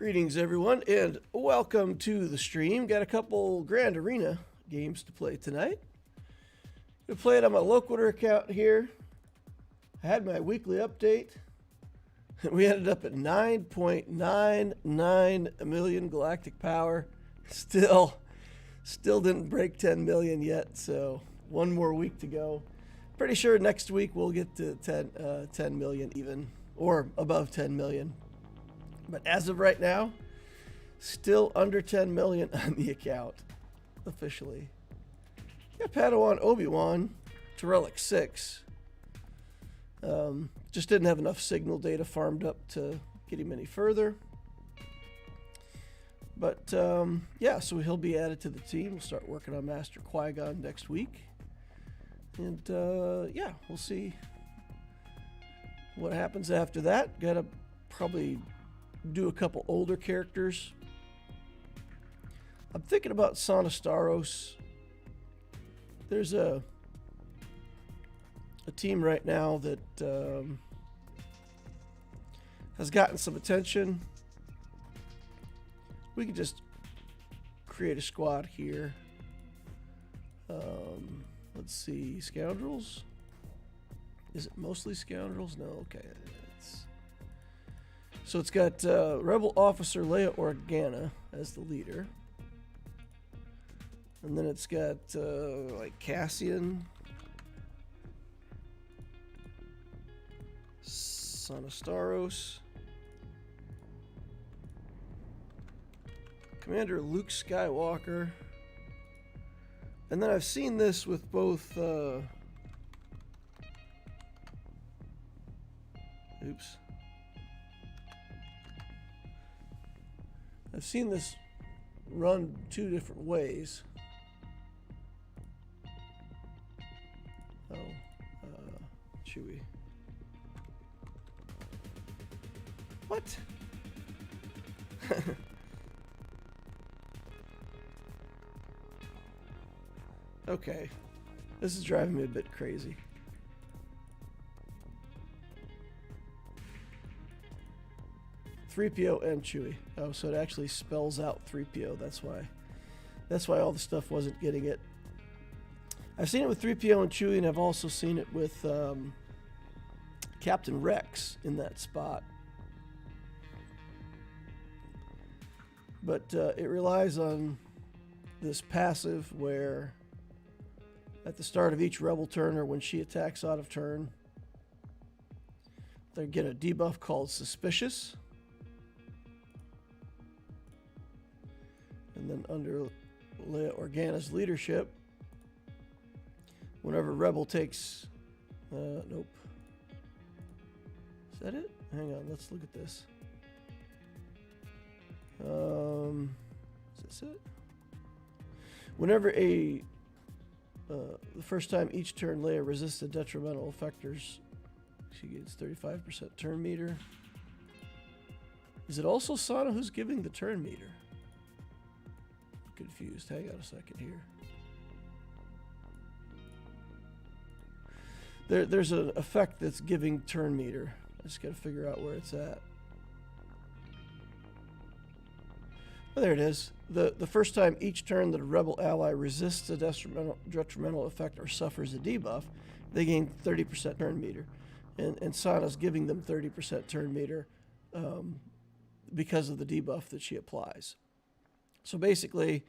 Greetings, everyone, and welcome to the stream. Got a couple Grand Arena games to play tonight. Gonna play it on my Loquitur account here. I had my weekly update. We ended up at 9.99 million galactic power. Still didn't break 10 million yet, so one more week to go. Pretty sure next week we'll get to 10 million even, or above 10 million. But as of right now, still under 10 million on the account, officially. Got Padawan Obi-Wan to Relic 6. Just didn't have enough signal data farmed up to get him any further. But yeah, so he'll be added to the team. We'll start working on Master Qui-Gon next week. And yeah, we'll see what happens after that. Gotta probably do a couple older characters. I'm thinking about Sonostaros. There's a team right now that has gotten some attention. We could just create a squad here. Let's see, Scoundrels. Is it mostly Scoundrels? No, okay. So it's got Rebel Officer Leia Organa as the leader. And then it's got like Cassian, Sonostaros, Commander Luke Skywalker. And then I've seen this with both I've seen this run two different ways. Chewie. What? Okay. This is driving me a bit crazy. .3PO and Chewie. Oh, so it actually spells out 3PO. That's why all the stuff wasn't getting it. I've seen it with 3PO and Chewie, and I've also seen it with Captain Rex in that spot. But it relies on this passive where at the start of each Rebel turn or when she attacks out of turn, they get a debuff called Suspicious. And then under Leia Organa's leadership, whenever Rebel takes... nope. Is that it? Hang on, let's look at this. Is this it? Whenever the first time each turn Leia resists a detrimental effectors, she gets 35% turn meter. Is it also Sana who's giving the turn meter? Confused. Hang on a second here. There's an effect that's giving turn meter. I just got to figure out where it's at. Oh, there it is. The first time each turn that a Rebel ally resists a detrimental effect or suffers a debuff, they gain 30% turn meter. And Sana's giving them 30% turn meter because of the debuff that she applies. So basically,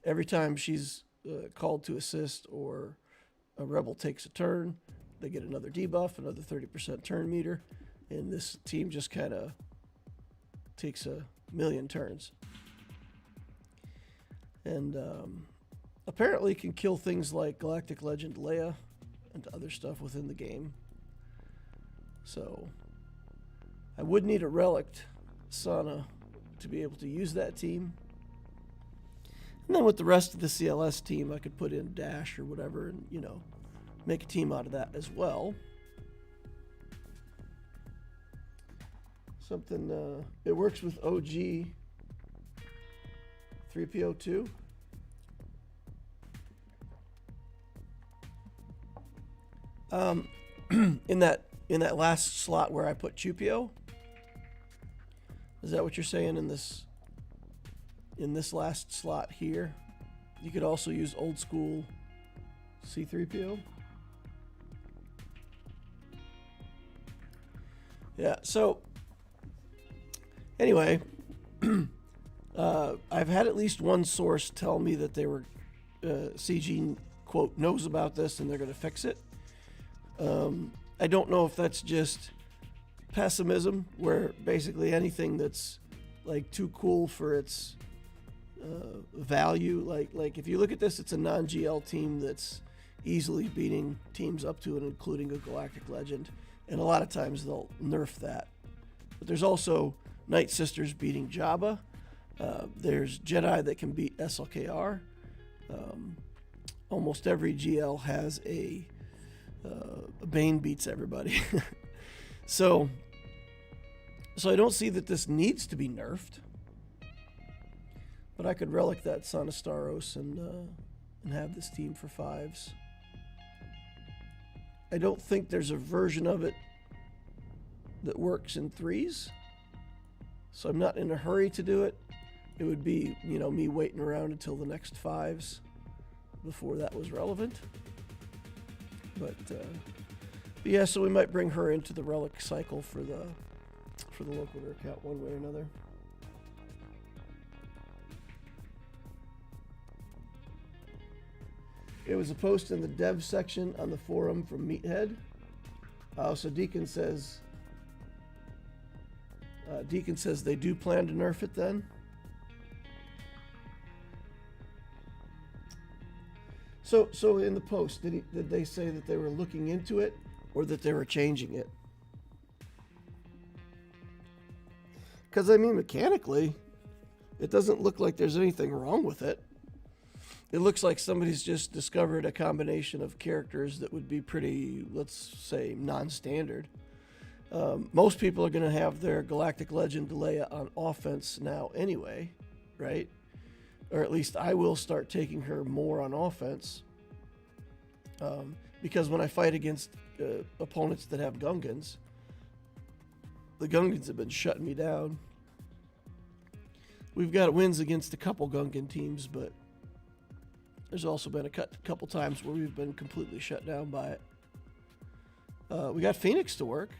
every time she's called to assist or a Rebel takes a turn, they get another debuff, another 30% turn meter, and this team just kind of takes a million turns. And apparently can kill things like Galactic Legend Leia and other stuff within the game. So I would need a Relic Sana to be able to use that team. And then with the rest of the CLS team, I could put in Dash or whatever and, you know, make a team out of that as well. Something, it works with OG 3PO2. In that last slot where I put Chupio, Is that what you're saying in this last slot here? You could also use old school C-3PO. Yeah, so anyway, I've had at least one source tell me that they were, CG, quote, knows about this and they're going to fix it. I don't know if that's just pessimism, where basically anything that's like too cool for its value, like if you look at this, it's a non-GL team that's easily beating teams up to and including a Galactic Legend, and a lot of times they'll nerf that. But there's also Night Sisters beating Jabba. There's Jedi that can beat SLKR. Almost every GL has a Bane beats everybody. So I don't see that this needs to be nerfed. But I could relic that Son of Staros and have this team for 5s. I don't think there's a version of it that works in 3s. So I'm not in a hurry to do it. It would be, me waiting around until the next 5s before that was relevant. But yeah, so we might bring her into the relic cycle for the Loquitur account one way or another. It was a post in the dev section on the forum from Meathead. So Deacon says they do plan to nerf it then. So in the post, did they say that they were looking into it or that they were changing it? Because, I mean, mechanically, it doesn't look like there's anything wrong with it. It looks like somebody's just discovered a combination of characters that would be pretty, let's say, non-standard. Most people are going to have their Galactic Legend Leia on offense now anyway, right? Or at least I will start taking her more on offense. Because when I fight against opponents that have Gungans, the Gungans have been shutting me down. We've got wins against a couple Gungan teams, but there's also been a couple times where we've been completely shut down by it. We got Phoenix to work.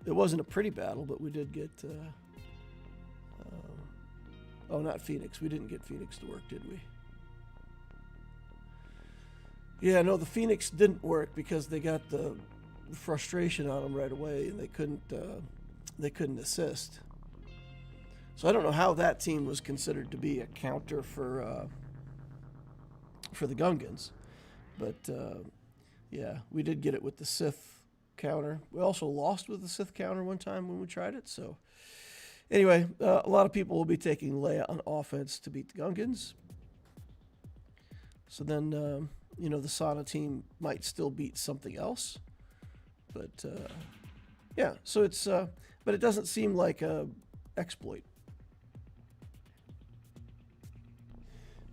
It wasn't a pretty battle, but we did get... oh, not Phoenix. We didn't get Phoenix to work, did we? Yeah, no, the Phoenix didn't work because they got the frustration on them right away, and they couldn't assist. So I don't know how that team was considered to be a counter for the Gungans, but yeah, we did get it with the Sith counter. We also lost with the Sith counter one time when we tried it. So anyway, a lot of people will be taking Leia on offense to beat the Gungans. So then, the Sana team might still beat something else, but yeah. So it's but it doesn't seem like a exploit.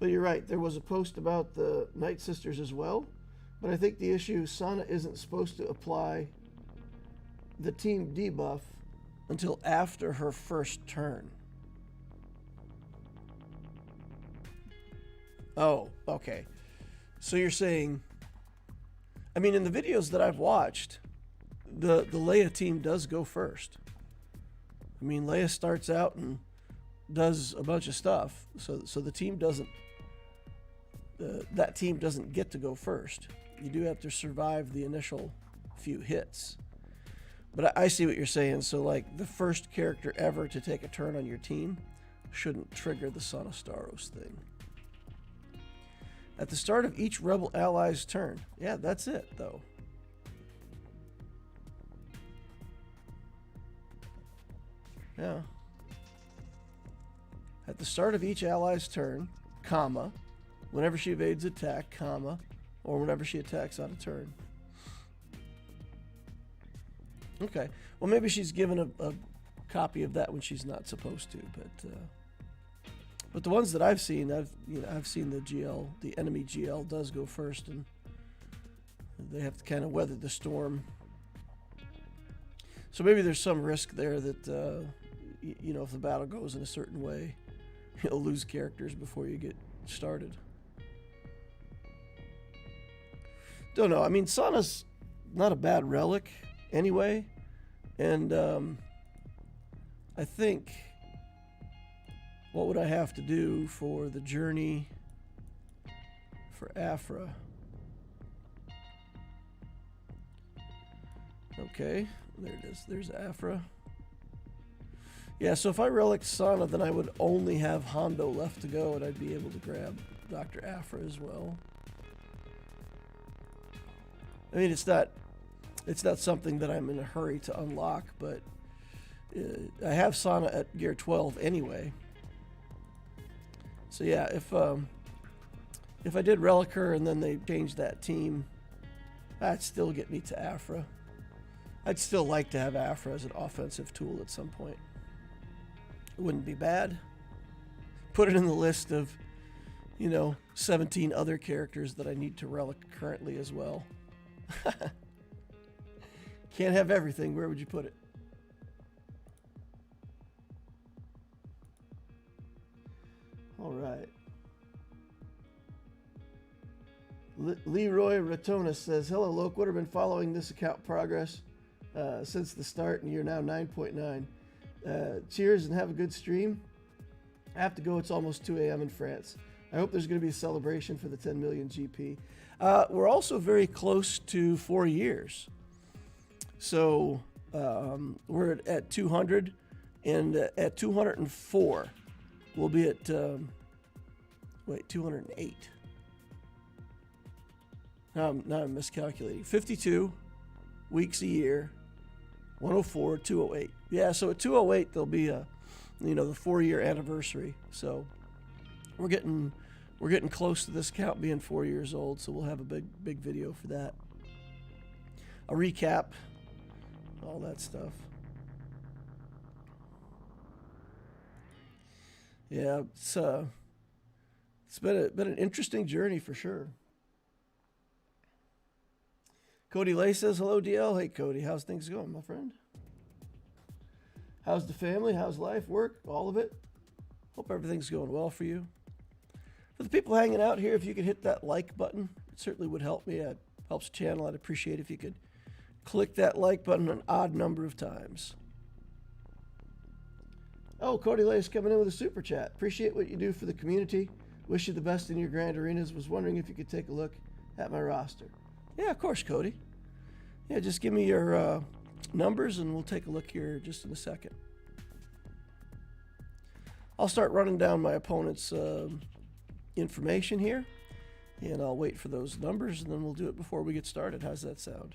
But you're right, there was a post about the Night Sisters as well. But I think the issue, Sana isn't supposed to apply the team debuff until after her first turn. Oh, okay. So you're saying, I mean, in the videos that I've watched, the Leia team does go first. I mean, Leia starts out and does a bunch of stuff, so the team doesn't, that team doesn't get to go first. You do have to survive the initial few hits. But I see what you're saying. So, like, the first character ever to take a turn on your team shouldn't trigger the Son of Staros thing. At the start of each Rebel ally's turn. Yeah, that's it, though. Yeah. At the start of each ally's turn, comma, whenever she evades attack, comma, or whenever she attacks on a turn. Okay. Well, maybe she's given a copy of that when she's not supposed to, but the ones that I've seen, I've seen the GL, the enemy GL does go first, and they have to kind of weather the storm. So maybe there's some risk there that you know, if the battle goes in a certain way, you'll lose characters before you get started. Don't know. I mean, Sana's not a bad relic anyway. And I think, what would I have to do for the journey for Afra? Okay, there it is. There's Afra. Yeah, so if I relic Sana, then I would only have Hondo left to go, and I'd be able to grab Dr. Afra as well. I mean, it's not something that I'm in a hurry to unlock, but I have Sana at gear 12 anyway. So yeah, if I did relic her and then they changed that team, that'd still get me to Afra. I'd still like to have Afra as an offensive tool at some point. It wouldn't be bad. Put it in the list of, you know, 17 other characters that I need to relic currently as well. Can't have everything. Where would you put it? All right. Leroy Ratona says, hello, Loquitur. Been following this account progress since the start, and you're now 9.9. Cheers and have a good stream. I have to go. It's almost 2 a.m. in France. I hope there's going to be a celebration for the 10 million GP. We're also very close to 4 years. So we're at 200, and at 204, we'll be at, 208. Now I'm miscalculating. 52 weeks a year, 104, 208. Yeah, so at 208, there'll be the 4-year anniversary. So we're getting close to this account being 4 years old, so we'll have a big video for that. A recap, all that stuff. Yeah, it's been an interesting journey for sure. Cody Lay says, hello, DL. Hey, Cody, how's things going, my friend? How's the family? How's life, work, all of it? Hope everything's going well for you. For the people hanging out here, if you could hit that like button, it certainly would help me. It helps the channel. I'd appreciate if you could click that like button an odd number of times. Oh, Cody Lay's coming in with a super chat. Appreciate what you do for the community. Wish you the best in your grand arenas. Was wondering if you could take a look at my roster. Yeah, of course, Cody. Yeah, just give me your numbers and we'll take a look here just in a second. I'll start running down my opponent's information here, and I'll wait for those numbers, and then we'll do it before we get started. How's that sound?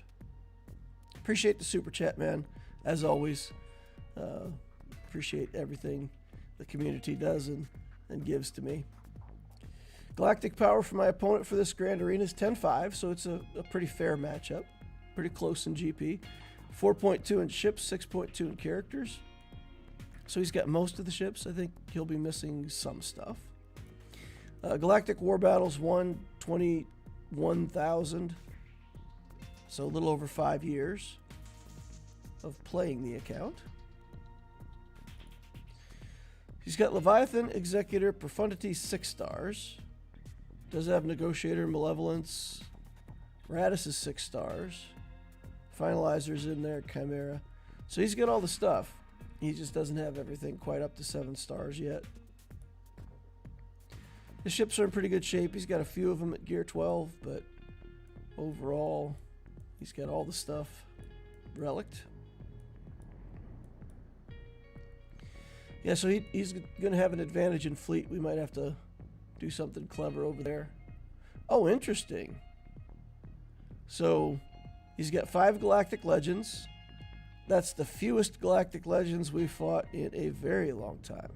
Appreciate the super chat, man. As always, appreciate everything the community does and gives to me. Galactic power for my opponent for this Grand Arena is 10-5, so it's a pretty fair matchup. Pretty close in GP. 4.2 in ships, 6.2 in characters. So he's got most of the ships. I think he'll be missing some stuff. Galactic War Battles 121,000. So a little over 5 years of playing the account. He's got Leviathan, Executor, Profundity, 6 stars. Does have Negotiator, Malevolence. Radis is 6 stars. Finalizer's in there, Chimera. So he's got all the stuff. He just doesn't have everything quite up to 7 stars yet. The ships are in pretty good shape. He's got a few of them at gear 12, but overall, he's got all the stuff relicked. Yeah, so he's going to have an advantage in fleet. We might have to do something clever over there. Oh, interesting. So he's got 5 Galactic Legends. That's the fewest Galactic Legends we've fought in a very long time.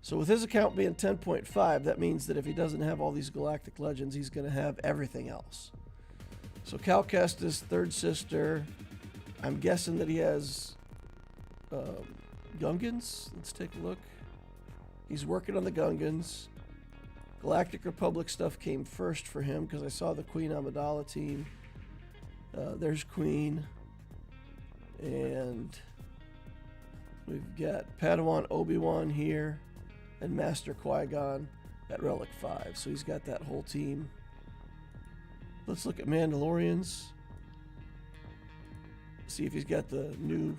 So with his account being 10.5, that means that if he doesn't have all these Galactic Legends, he's going to have everything else. So Cal Kestis, Third Sister. I'm guessing that he has Gungans. Let's take a look. He's working on the Gungans. Galactic Republic stuff came first for him because I saw the Queen Amidala team. There's Queen. And We've got Padawan Obi-Wan here and Master Qui-Gon at Relic 5. So he's got that whole team. Let's look at Mandalorians. See if he's got the new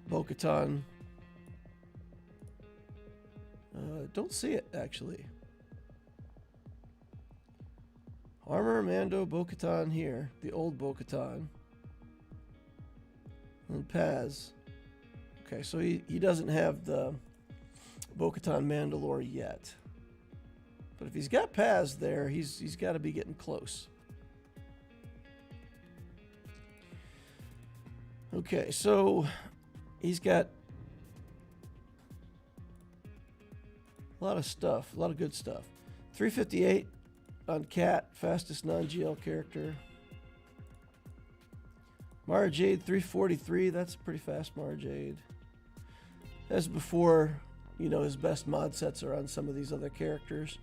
Bo-Katan. Don't see it, actually. Armor, Mando, Bo-Katan here. The old Bo-Katan. And Paz. Okay, so he doesn't have the Bo-Katan Mandalore yet. But if he's got Paz there, he's got to be getting close. Okay, so he's got a lot of stuff, a lot of good stuff. 358 on Cat, fastest non-GL character. Mara Jade 343, that's pretty fast Mara Jade. As before, you know, his best mod sets are on some of these other characters.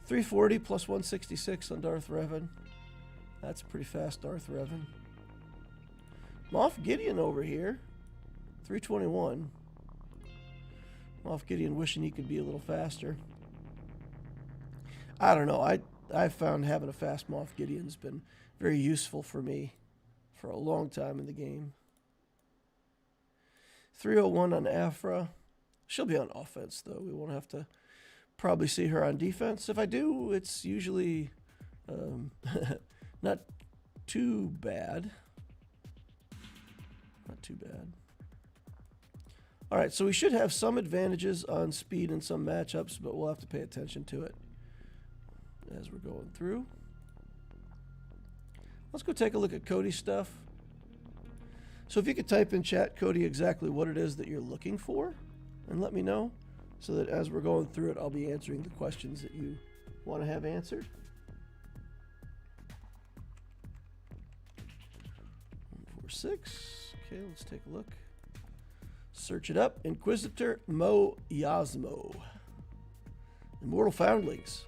340 plus 166 on Darth Revan. That's pretty fast Darth Revan. Moff Gideon over here, 321. Moff Gideon wishing he could be a little faster. I don't know. I found having a fast Moff Gideon's been very useful for me for a long time in the game. 301 on Afra. She'll be on offense, though. We won't have to probably see her on defense. If I do, it's usually not too bad. Not too bad. All right, so we should have some advantages on speed in some matchups, but we'll have to pay attention to it as we're going through. Let's go take a look at Cody's stuff. So if you could type in chat, Cody, exactly what it is that you're looking for, and let me know, so that as we're going through it, I'll be answering the questions that you want to have answered. 146. Okay, let's take a look. Search it up. Inquisitor Mo Yasmo. Immortal Foundlings.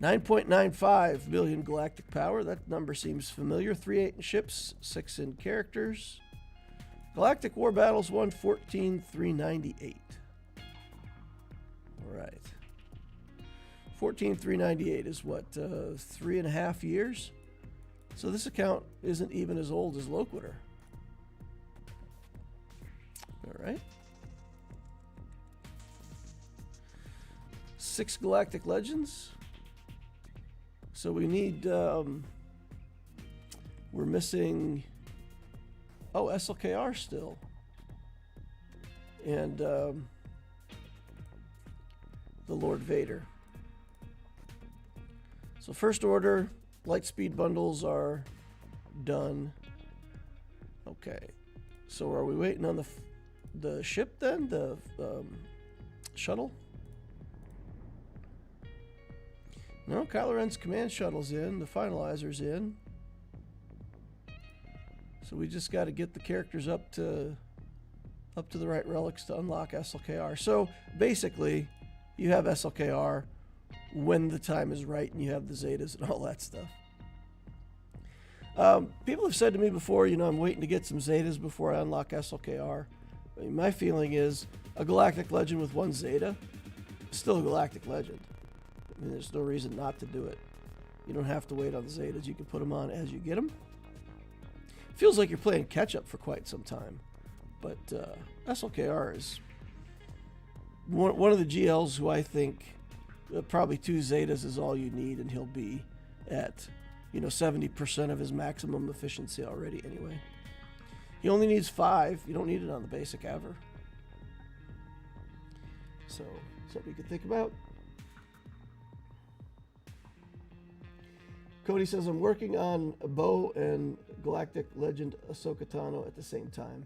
9.95 billion galactic power. That number seems familiar. 3-8 in ships, 6 in characters. Galactic War Battles 114,398. All right. 14,398 is what, 3.5 years? So this account isn't even as old as Loquitur. All right. 6 Galactic Legends. So we need, we're missing, oh, SLKR still. And the Lord Vader. So First Order, light speed bundles are done. Okay. So are we waiting on the ship then? The shuttle? No, Kylo Ren's command shuttle's in. The finalizer's in. So we just got to get the characters up to the right relics to unlock SLKR. So basically, you have SLKR when the time is right, and you have the Zetas and all that stuff. People have said to me before, you know, I'm waiting to get some Zetas before I unlock SLKR. I mean, my feeling is a Galactic Legend with 1 Zeta is still a Galactic Legend. I mean, there's no reason not to do it. You don't have to wait on the Zetas. You can put them on as you get them. Feels like you're playing catch-up for quite some time. But SLKR is one of the GLs who I think probably 2 Zetas is all you need, and he'll be at, you know, 70% of his maximum efficiency already anyway. He only needs 5. You don't need it on the basic ever. So, something you could think about. Cody says, I'm working on Bo and Galactic Legend Ahsoka Tano at the same time.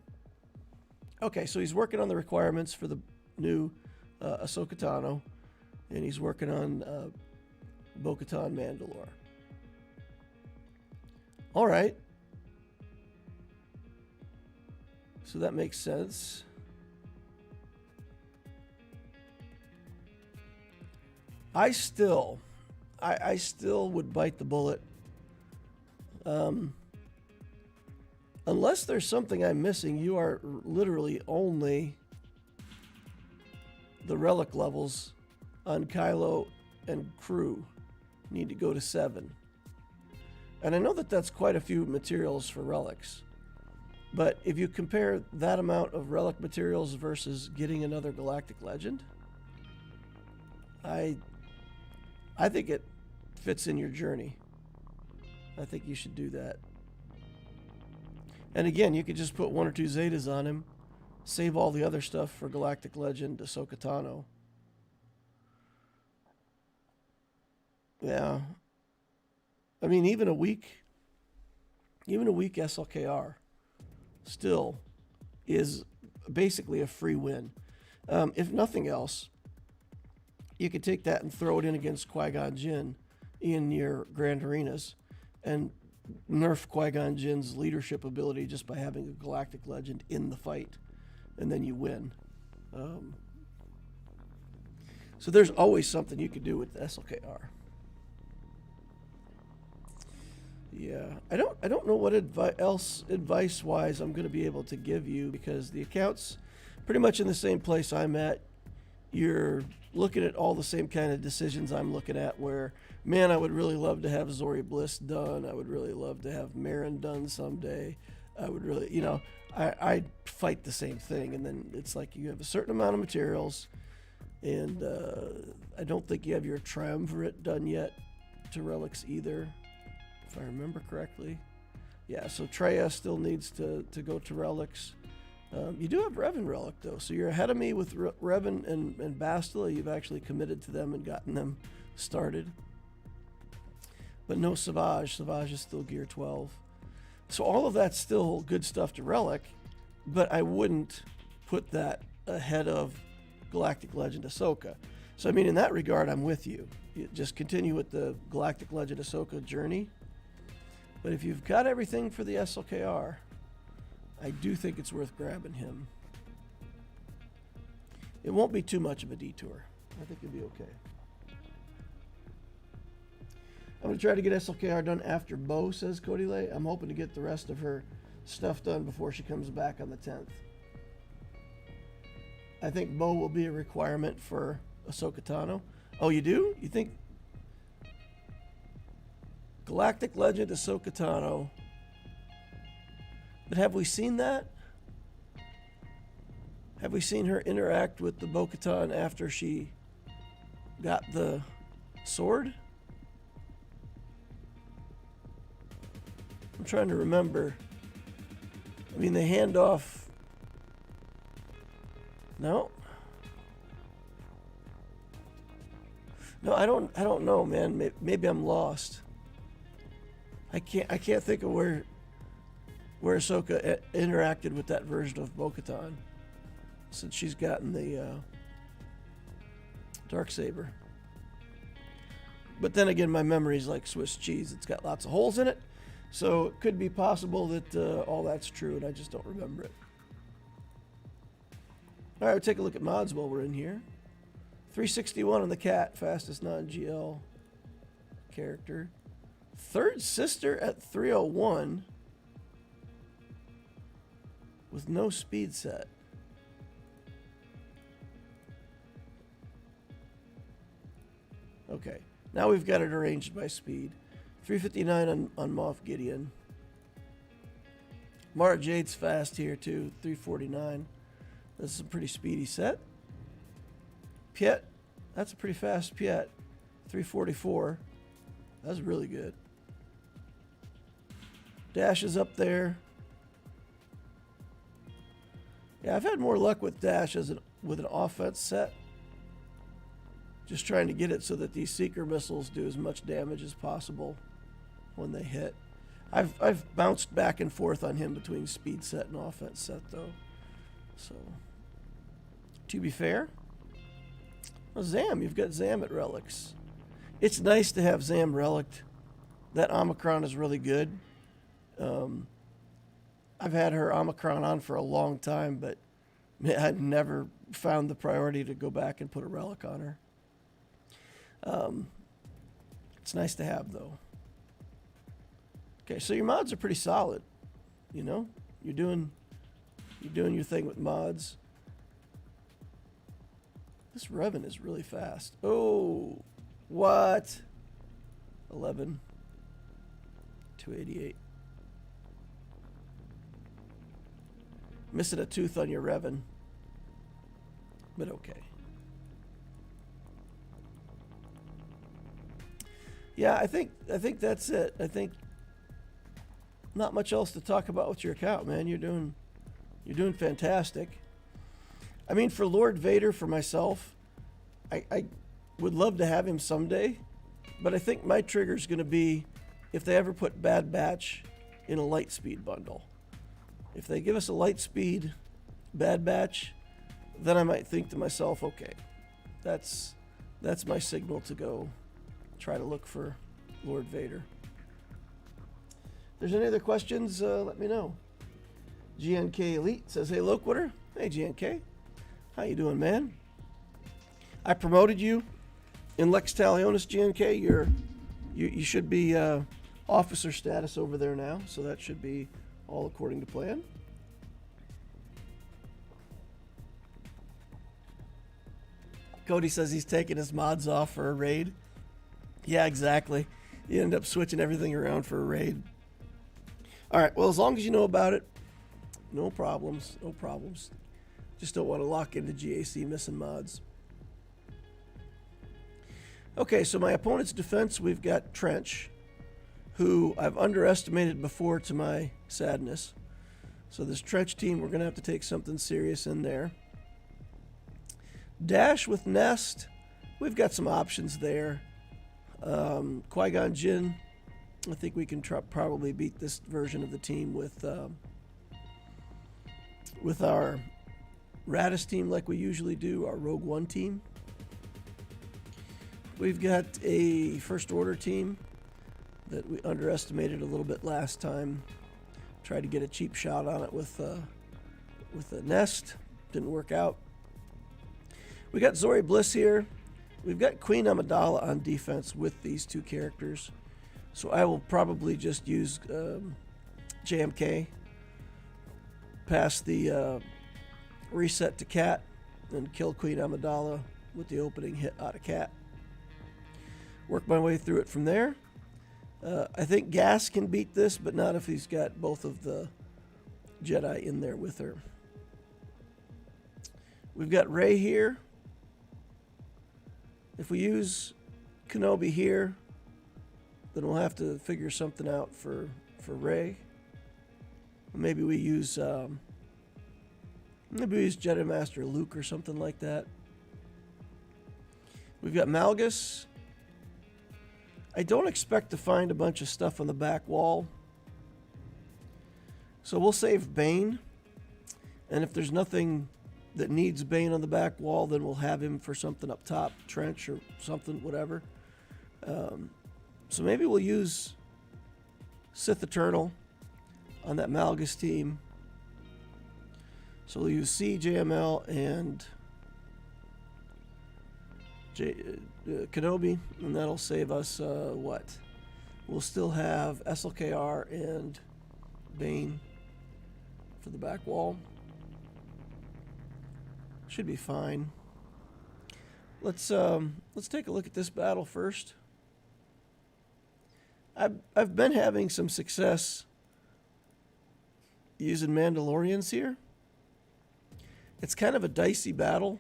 Okay, so he's working on the requirements for the new Ahsoka Tano, and he's working on Bo-Katan Mandalore. All right. So that makes sense. I still would bite the bullet Unless there's something I'm missing, you are literally only the relic levels on Kylo and crew need to go to 7. And I know that that's quite a few materials for relics. But if you compare that amount of relic materials versus getting another galactic legend, I think it fits in your journey. I think you should do that. And again, you could just put 1 or 2 Zetas on him, save all the other stuff for galactic legend Ahsoka Tano. Yeah. I mean, even a weak SLKR still is basically a free win. If nothing else, you could take that and throw it in against Qui-Gon Jinn in your Grand Arenas and nerf Qui-Gon Jinn's leadership ability just by having a galactic legend in the fight, and then you win. So there's always something you could do with the SLKR. Yeah, I don't know what advice-wise I'm going to be able to give you, because the account's pretty much in the same place I'm at. You're looking at all the same kind of decisions I'm looking at, where, man, I would really love to have Zorii Bliss done. I would really love to have Marin done someday. I would really, you know, I fight the same thing. And then it's like you have a certain amount of materials, and I don't think you have your Triumvirate done yet to relics either, if I remember correctly. Yeah, so Treya still needs to go to relics. You do have Revan relic, though, so you're ahead of me with Revan and Bastila. You've actually committed to them and gotten them started. But no Savage. Savage is still gear 12. So all of that's still good stuff to relic, but I wouldn't put that ahead of Galactic Legend Ahsoka. So, I mean, in that regard, I'm with you. You just continue with the Galactic Legend Ahsoka journey. But if you've got everything for the SLKR, I do think it's worth grabbing him. It won't be too much of a detour. I think it'll be okay. I'm going to try to get SLKR done after Bo, says Cody Lay. I'm hoping to get the rest of her stuff done before she comes back on the 10th. I think Bo will be a requirement for Ahsoka Tano. Oh, you do? You think Galactic Legend Ahsoka Tano? But have we seen that? Have we seen her interact with the Bo-Katan after she got the sword? I'm trying to remember. I mean, they hand off. No. No, I don't know, man. Maybe I'm lost. I can't think of where Ahsoka interacted with that version of Bo-Katan since she's gotten the Darksaber. But then again, my memory's like Swiss cheese. It's got lots of holes in it. So it could be possible that all that's true and I just don't remember it. All right, we'll take a look at mods while we're in here. 361 on the cat, fastest non-GL character. Third sister at 301 with no speed set. Okay, now we've got it arranged by speed. 359 on Moff Gideon. Mara Jade's fast here too, 349. This is a pretty speedy set. Piet, that's a pretty fast Piet, 344. That's really good. Dash is up there. Yeah, I've had more luck with Dash with an offense set. Just trying to get it so that these Seeker missiles do as much damage as possible when they hit. I've bounced back and forth on him between speed set and offense set though. So, to be fair, well, Zam, you've got Zam at relics. It's nice to have Zam relicked. That Omicron is really good. I've had her Omicron on for a long time, but I've never found the priority to go back and put a relic on her. It's nice to have, though. Okay, so your mods are pretty solid. You know, you're doing your thing with mods. This Revan is really fast. Oh, what? 11, 288. Missing a tooth on your Revan, but okay. Yeah, I think that's it. I think not much else to talk about with your account, man. You're doing fantastic. I mean, for Lord Vader, for myself, I would love to have him someday, but I think my trigger is going to be if they ever put Bad Batch in a light speed bundle. If they give us a light speed Bad Batch, then I might think to myself, okay, that's my signal to go try to look for Lord Vader. If there's any other questions, let me know. GNK Elite says, hey, Loquitur. Hey, GNK. How you doing, man? I promoted you in Lex Talionis, GNK. You should be officer status over there now, so that should be all according to plan. Cody says he's taking his mods off for a raid. Yeah, exactly. You end up switching everything around for a raid. All right, well, as long as you know about it, no problems, no problems. Just don't want to lock into GAC missing mods. Okay, so my opponent's defense, we've got Trench, who I've underestimated before to my sadness. So this Trench team, we're going to have to take something serious in there. Dash with Nest, we've got some options there. Qui-Gon Jinn, I think we can probably beat this version of the team with our Radis team like we usually do, our Rogue One team. We've got a First Order team that we underestimated a little bit last time. Tried to get a cheap shot on it with a Nest. Didn't work out. We got Zorii Bliss here. We've got Queen Amidala on defense with these two characters. So I will probably just use JMK. Pass the reset to Cat and kill Queen Amidala with the opening hit out of Cat. Work my way through it from there. I think Gas can beat this, but not if he's got both of the Jedi in there with her. We've got Rey here. If we use Kenobi here, then we'll have to figure something out for Rey. Maybe we use Jedi Master Luke or something like that. We've got Malgus. I don't expect to find a bunch of stuff on the back wall, so we'll save Bane. And if there's nothing that needs Bane on the back wall, then we'll have him for something up top, Trench or something, whatever. So maybe we'll use Sith Eternal on that Malgus team. So we'll use CJML and Kenobi, and that'll save us what? We'll still have SLKR and Bane for the back wall. Should be fine. Let's take a look at this battle first. I've been having some success using Mandalorians here. It's kind of a dicey battle.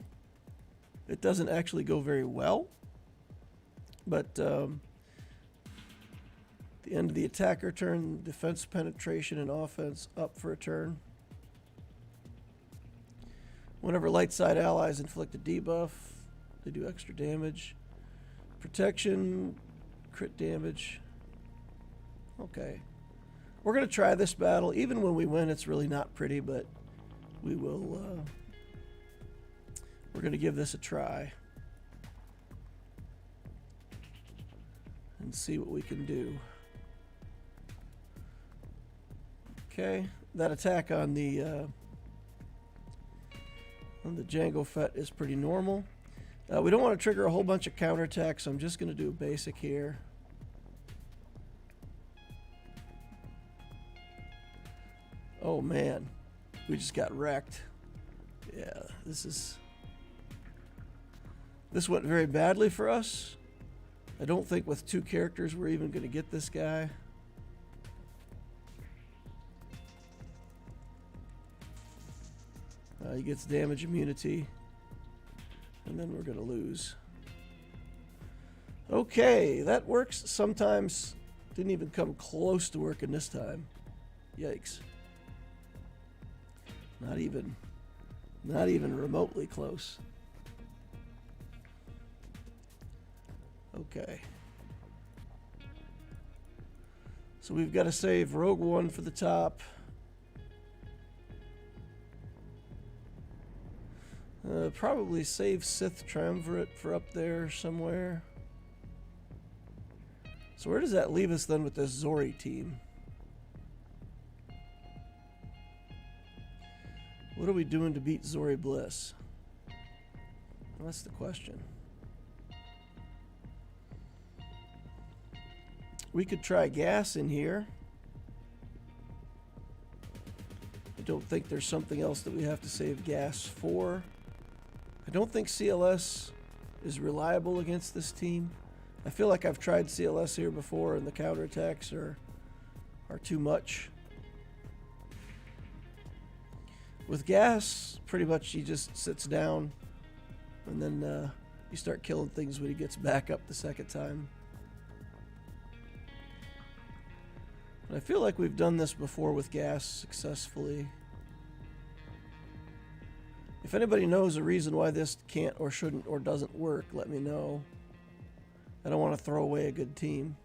It doesn't actually go very well, but the end of the attacker turn, defense penetration and offense up for a turn. Whenever light side allies inflict a debuff, they do extra damage. Protection, crit damage. Okay. We're going to try this battle. Even when we win, it's really not pretty, but we will... we're going to give this a try and see what we can do. Okay, that attack on the Jango Fett is pretty normal. We don't want to trigger a whole bunch of counterattacks, so I'm just going to do a basic here. Oh man, we just got wrecked. Yeah, this went very badly for us. I don't think with 2 characters we're even going to get this guy. He gets damage immunity, and then we're going to lose. Okay, that works sometimes. Didn't even come close to working this time. Yikes. Not even remotely close. Okay. So we've got to save Rogue One for the top. Probably save Sith Triumvirate for up there somewhere. So where does that leave us then with this Zorii team? What are we doing to beat Zorii Bliss? Well, that's the question. We could try gas in here. I don't think there's something else that we have to save gas for. I don't think CLS is reliable against this team. I feel like I've tried CLS here before and the counterattacks are too much. With gas, pretty much he just sits down and then you start killing things when he gets back up the second time. But I feel like we've done this before with gas successfully. If anybody knows a reason why this can't or shouldn't or doesn't work, let me know. I don't want to throw away a good team.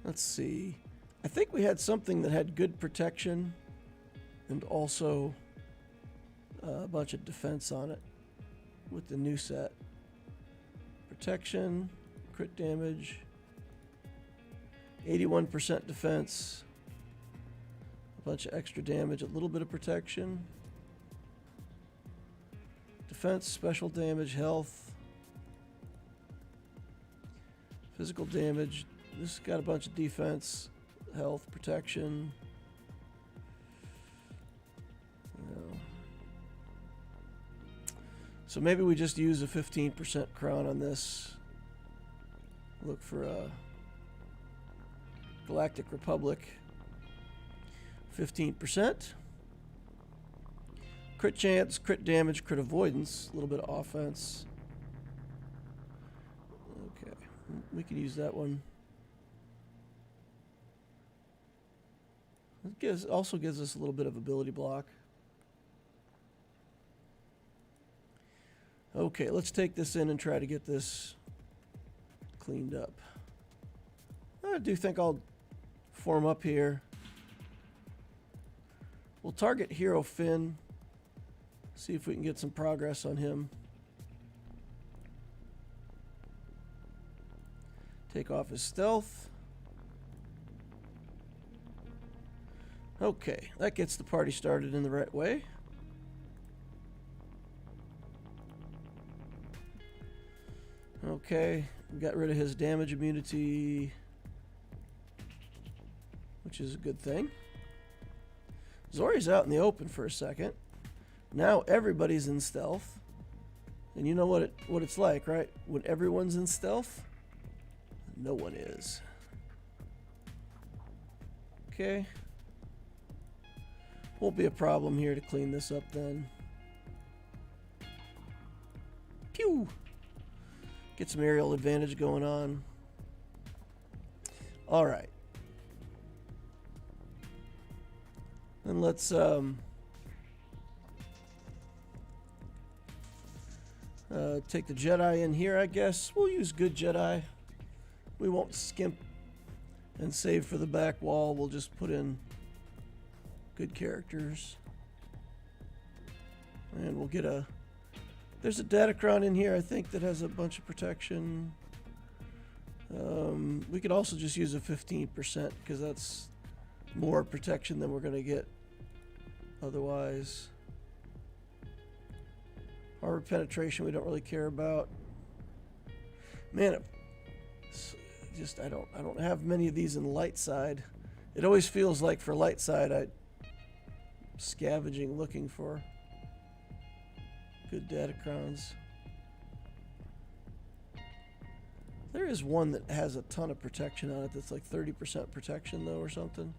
Let's see. I think we had something that had good protection and also a bunch of defense on it with the new set. Protection, crit damage, 81% defense, a bunch of extra damage, a little bit of protection, defense, special damage, health, physical damage. This has got a bunch of defense, health, protection. So maybe we just use a 15% crown on this. Look for a Galactic Republic. 15%. Crit chance, crit damage, crit avoidance. A little bit of offense. Okay, we can use that one. It also gives us a little bit of ability block. Okay, let's take this in and try to get this cleaned up. I do think I'll form up here. We'll target Hero Finn. See if we can get some progress on him. Take off his stealth. Okay, that gets the party started in the right way. Okay, we got rid of his damage immunity, which is a good thing. Zori's out in the open for a second. Now everybody's in stealth. And you know what it's like, right? When everyone's in stealth, no one is. Okay. Won't be a problem here to clean this up then. Pew! Get some aerial advantage going on. All right. And let's take the Jedi in here, I guess. We'll use good Jedi. We won't skimp and save for the back wall. We'll just put in good characters. And we'll get a... There's a Datacron in here, I think, that has a bunch of protection. We could also just use a 15% because that's more protection than we're going to get otherwise. Harbor penetration we don't really care about. Man, just I don't have many of these in light side. It always feels like for light side I'm scavenging looking for good datacrons. There is one that has a ton of protection on it that's like 30% protection though or something.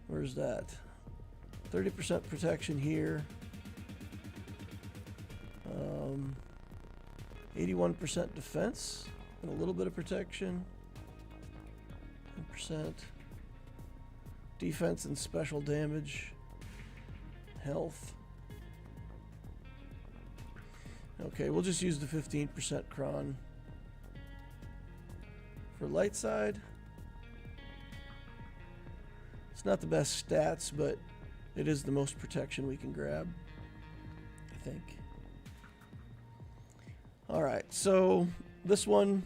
Where's that? 30% protection here. 81% defense and a little bit of protection. 10% defense and special damage. Health. Okay, we'll just use the 15% cron. For light side, it's not the best stats, but it is the most protection we can grab, I think. Alright, so this one,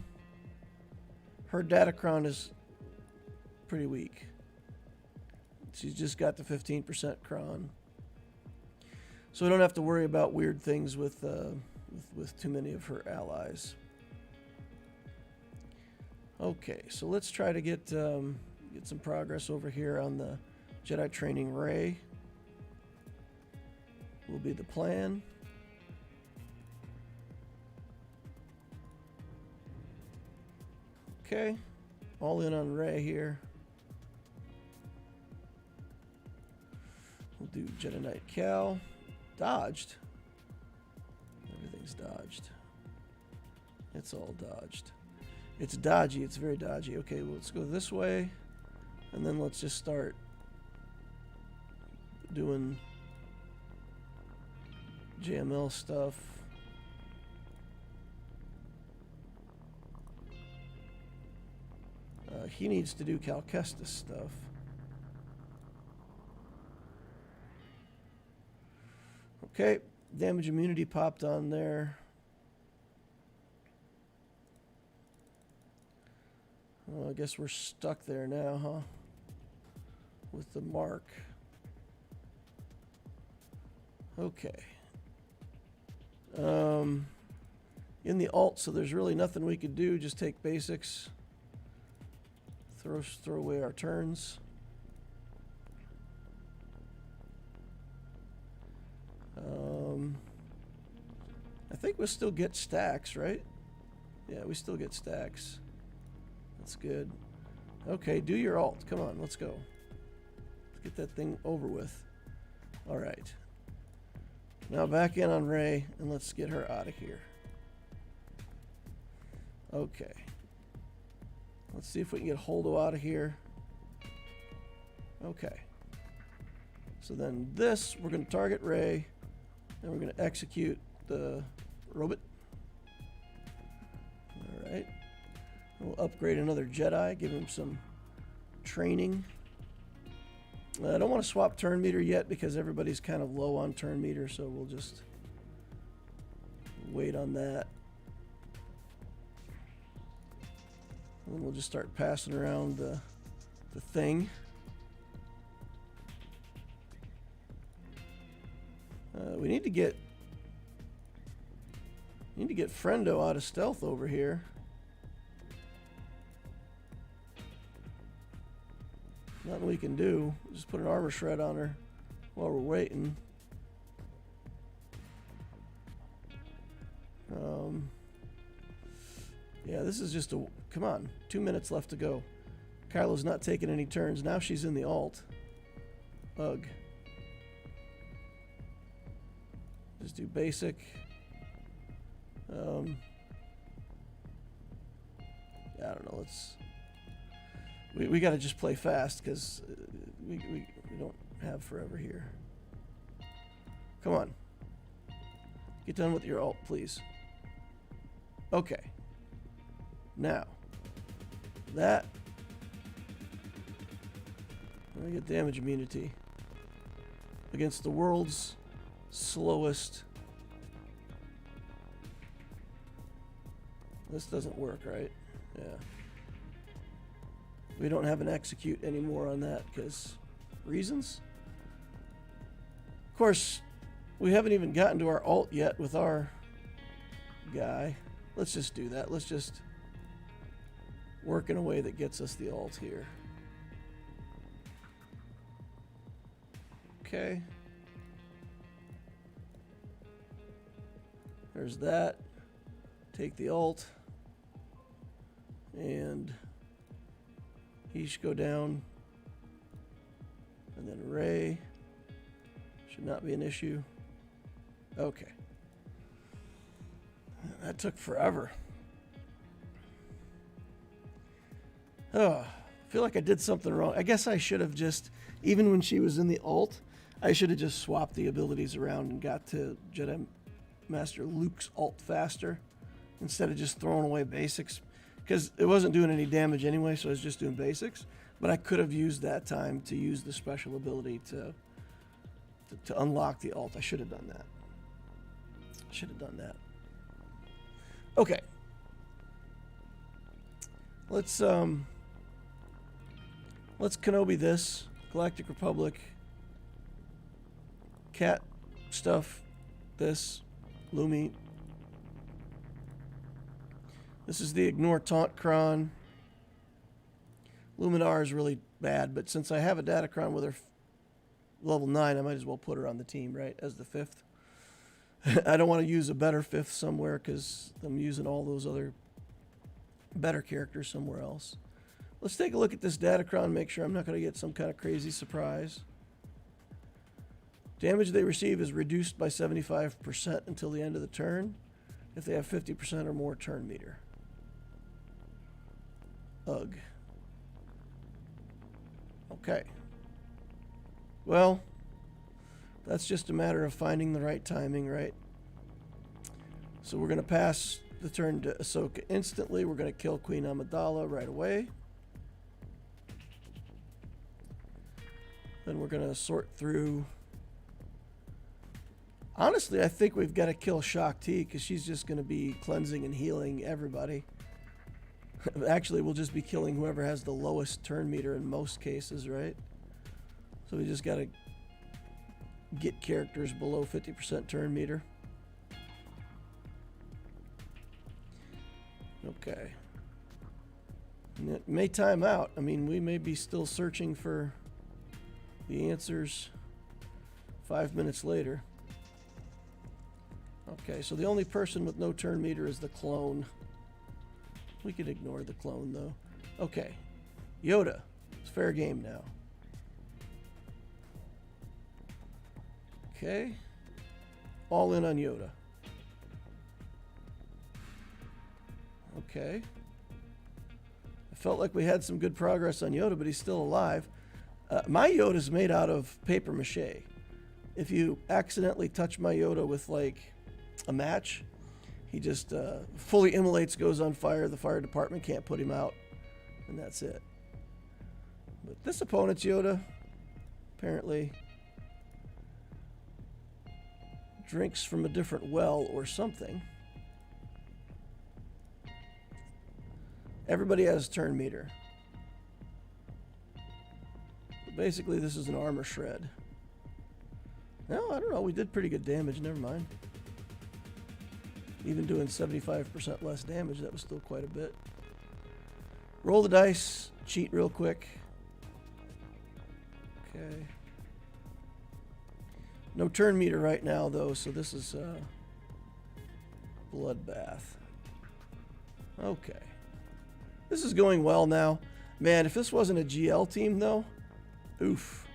her datacron is pretty weak. She's just got the 15% cron. So we don't have to worry about weird things with too many of her allies. Okay, so let's try to get some progress over here on the Jedi training Rey. Will be the plan. Okay, all in on Rey here. We'll do Jedi Knight Cal. Dodged. Everything's dodged. It's all dodged. It's dodgy. It's very dodgy. Okay, well, let's go this way. And then let's just start doing JML stuff. He needs to do Cal Kestis stuff. Okay, damage immunity popped on there. Well, I guess we're stuck there now, huh? With the mark. Okay. In the alt, so there's really nothing we could do. Just take basics. Throw away our turns. I think we'll still get stacks, right? Yeah, we still get stacks. That's good. Okay, do your alt. Come on, let's go. Let's get that thing over with. All right. Now back in on Rey, and let's get her out of here. Okay. Let's see if we can get Holdo out of here. Okay. So then this, we're going to target Rey, and we're going to execute the robot. All right. We'll upgrade another Jedi, give him some training. I don't want to swap turn meter yet because everybody's kind of low on turn meter, so we'll just wait on that. And then we'll just start passing around the thing. We need to get Friendo out of stealth over here. Nothing we can do. Just put an armor shred on her while we're waiting. Yeah, this is just a... Come on. 2 minutes left to go. Kylo's not taking any turns. Now she's in the alt. Ugh. Just do basic. Yeah, I don't know. Let's... We got to just play fast because we don't have forever here. Come on. Get done with your alt, please. Okay. Now. That. We get damage immunity against the world's slowest. This doesn't work, right? Yeah. We don't have an execute anymore on that because reasons. Of course, we haven't even gotten to our alt yet with our guy. let's just do that. Let's just work in a way that gets us the ult here. Okay. There's that. Take the ult. And he should go down. And then Ray. Should not be an issue. Okay. That took forever. Oh, I feel like I did something wrong. I guess I should have just, even when she was in the ult, I should have just swapped the abilities around and got to Jedi Master Luke's ult faster instead of just throwing away basics, because it wasn't doing any damage anyway, so I was just doing basics. But I could have used that time to use the special ability to unlock the ult. I should have done that. Should have done that. Okay. Let's Kenobi this. Galactic Republic. Cat stuff. This. Lumi. This is the Ignore Taunt Cron. Luminar is really bad, but since I have a Datacron with her level 9, I might as well put her on the team, right, as the 5th. I don't want to use a better 5th somewhere because I'm using all those other better characters somewhere else. Let's take a look at this Datacron, make sure I'm not going to get some kind of crazy surprise. Damage they receive is reduced by 75% until the end of the turn if they have 50% or more turn meter. Ugh. Okay. Well, that's just a matter of finding the right timing, right? So we're going to pass the turn to Ahsoka instantly. We're going to kill Queen Amidala right away. Then we're going to sort through. Honestly, I think we've got to kill Shaak Ti because she's just going to be cleansing and healing everybody. Actually, we'll just be killing whoever has the lowest turn meter in most cases, right? So we just got to get characters below 50% turn meter. Okay. And it may time out. I mean, we may be still searching for the answers 5 minutes later. Okay, so the only person with no turn meter is the clone. We could ignore the clone, though. Okay. Yoda. It's fair game now. Okay. All in on Yoda. Okay. I felt like we had some good progress on Yoda, but he's still alive. My Yoda's made out of paper mache. If you accidentally touch my Yoda with, like, a match, he just fully immolates, goes on fire. The fire department can't put him out, and that's it. But this opponent's Yoda apparently drinks from a different well or something. Everybody has turn meter. But basically, this is an armor shred. No, I don't know. We did pretty good damage. Never mind. Even doing 75% less damage, that was still quite a bit. Roll the dice. Cheat real quick. Okay. No turn meter right now, though, so this is bloodbath. Okay. This is going well now. Man, if this wasn't a GL team, though, oof.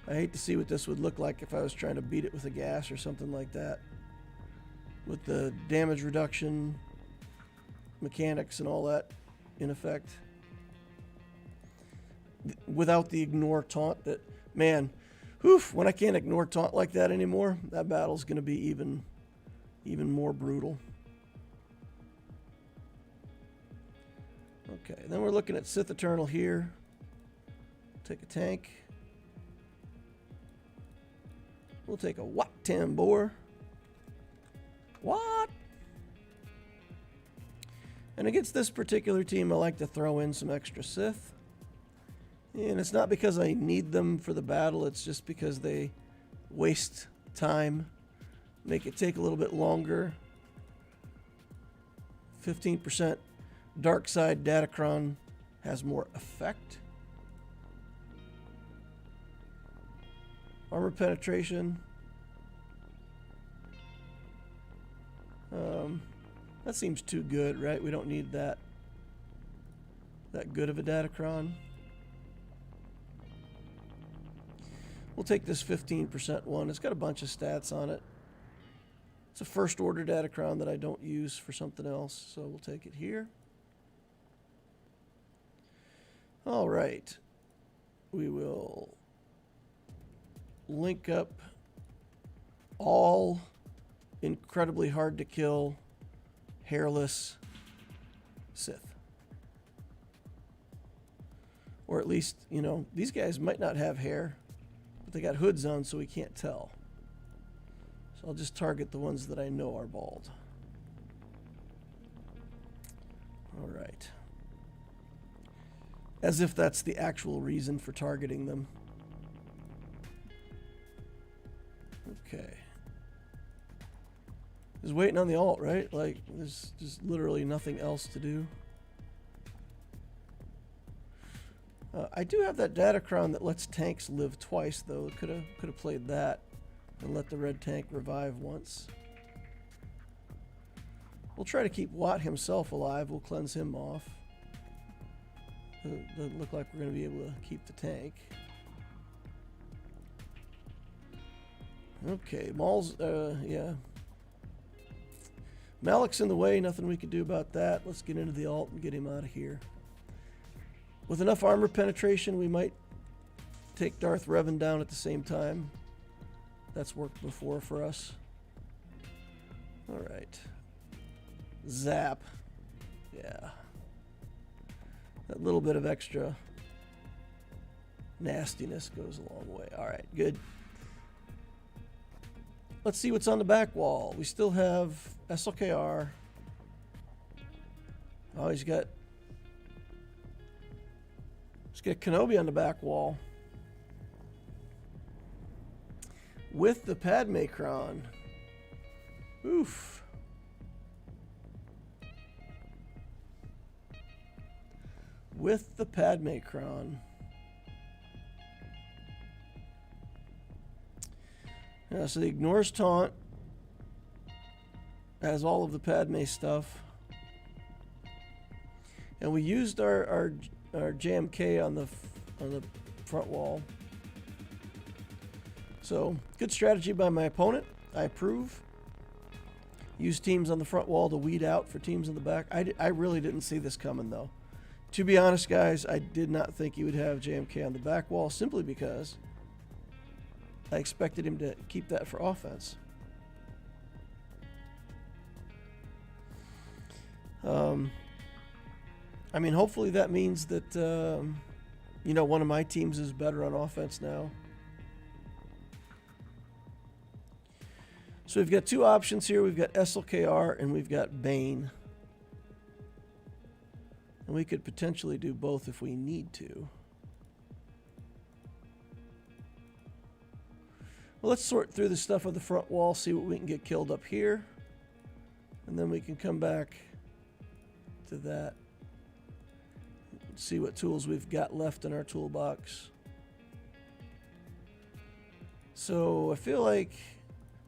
I hate to see what this would look like if I was trying to beat it with a gas or something like that. With the damage reduction mechanics and all that in effect. Without the ignore taunt that, man, oof, when I can't ignore taunt like that anymore, that battle's going to be even more brutal. Okay, then we're looking at Sith Eternal here. Take a tank. We'll take a Wat Tambor. What? And against this particular team, I like to throw in some extra Sith. And it's not because I need them for the battle, it's just because they waste time, make it take a little bit longer 15% dark side Datacron has more effect. Armor penetration. That seems too good, right? We don't need that good of a Datacron. We'll take this 15% one. It's got a bunch of stats on it. It's a first order Datacron that I don't use for something else, so we'll take it here. All right. We will link up all incredibly hard to kill hairless Sith. Or at least, you know, these guys might not have hair, but they got hoods on so we can't tell. So I'll just target the ones that I know are bald. All right. As if that's the actual reason for targeting them. Okay. Just waiting on the ult, right? Like, there's just literally nothing else to do. I do have that Datacron that lets tanks live twice, though. Could have played that and let the red tank revive once. We'll try to keep Watt himself alive. We'll cleanse him off. Doesn't look like we're going to be able to keep the tank. Okay, Maul's, yeah. Malik's in the way, nothing we can do about that. Let's get into the ult and get him out of here. With enough armor penetration, we might take Darth Revan down at the same time. That's worked before for us. All right. Zap. Yeah. That little bit of extra nastiness goes a long way. All right, good. Let's see what's on the back wall. We still have SLKR. Oh, he's got Kenobi on the back wall. With the Padmecron. Oof. With the Padmecron. Yeah, so he ignores taunt. Has all of the Padme stuff. And we used our JMK on the front wall. So, good strategy by my opponent. I approve. Use teams on the front wall to weed out for teams in the back. I really didn't see this coming, though. To be honest, guys, I did not think he would have JMK on the back wall simply because I expected him to keep that for offense. I mean, hopefully that means that, you know, one of my teams is better on offense now. So we've got two options here. We've got SLKR and we've got Bane. And we could potentially do both if we need to. Well, let's sort through the stuff on the front wall, see what we can get killed up here. And then we can come back to that. See what tools we've got left in our toolbox. So I feel like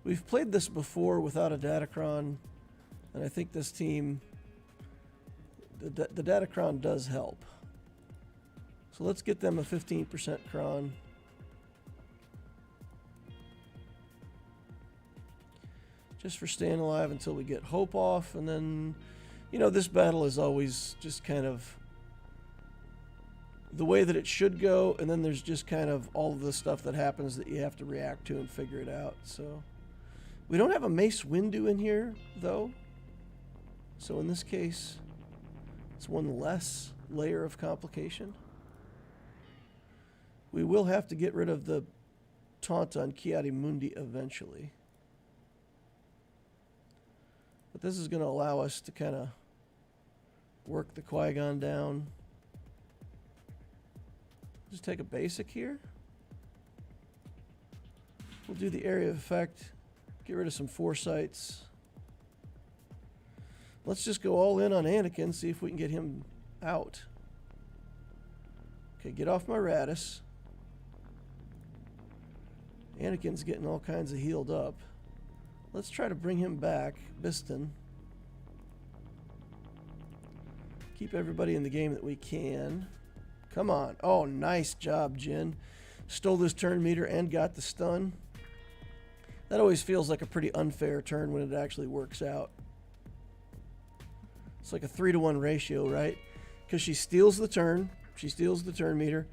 we've played this before without a Datacron, and I think this team, the Datacron does help. So let's get them a 15% cron. Just for staying alive until we get hope off, and then, you know, this battle is always just kind of the way that it should go, and then there's just kind of all of the stuff that happens that you have to react to and figure it out. So we don't have a Mace Windu in here, though. So in this case, it's one less layer of complication. We will have to get rid of the taunt on Ki-Adi-Mundi eventually. But this is going to allow us to kind of work the Qui-Gon down. Just take a basic here. We'll do the area of effect. Get rid of some foresights. Let's just go all in on Anakin, see if we can get him out. Okay, get off my Radis. Anakin's getting all kinds of healed up. Let's try to bring him back. Biston. Keep everybody in the game that we can. Come on. Oh, nice job, Jin. Stole this turn meter and got the stun. That always feels like a pretty unfair turn when it actually works out. It's like a 3-to-1 ratio, right? Because she steals the turn. She steals the turn meter.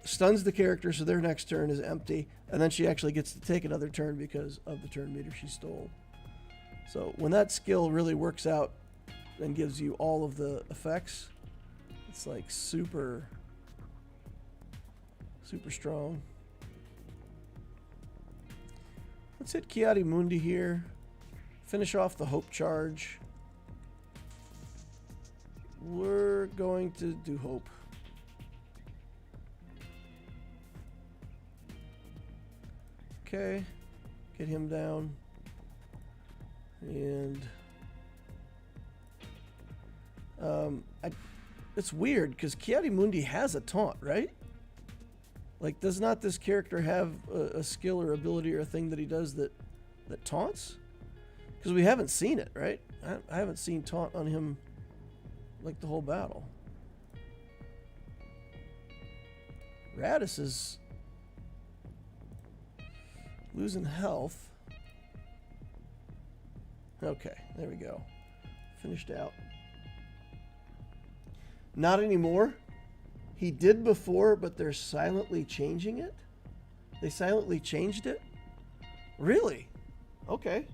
Stuns the character, so their next turn is empty. And then she actually gets to take another turn because of the turn meter she stole. So when that skill really works out and gives you all of the effects, it's like super strong. Let's hit Kiadi Mundi here. Finish off the Hope charge. We're going to do Hope. Okay, get him down. And it's weird because Kiadi Mundi has a taunt, right? Like, does not this character have a skill or ability or a thing that he does that taunts? Because we haven't seen it, right? I haven't seen taunt on him like the whole battle. Radis is losing health. Okay, there we go. Finished out. Not anymore. He did before, but they're silently changing it? They silently changed it? Really? Okay.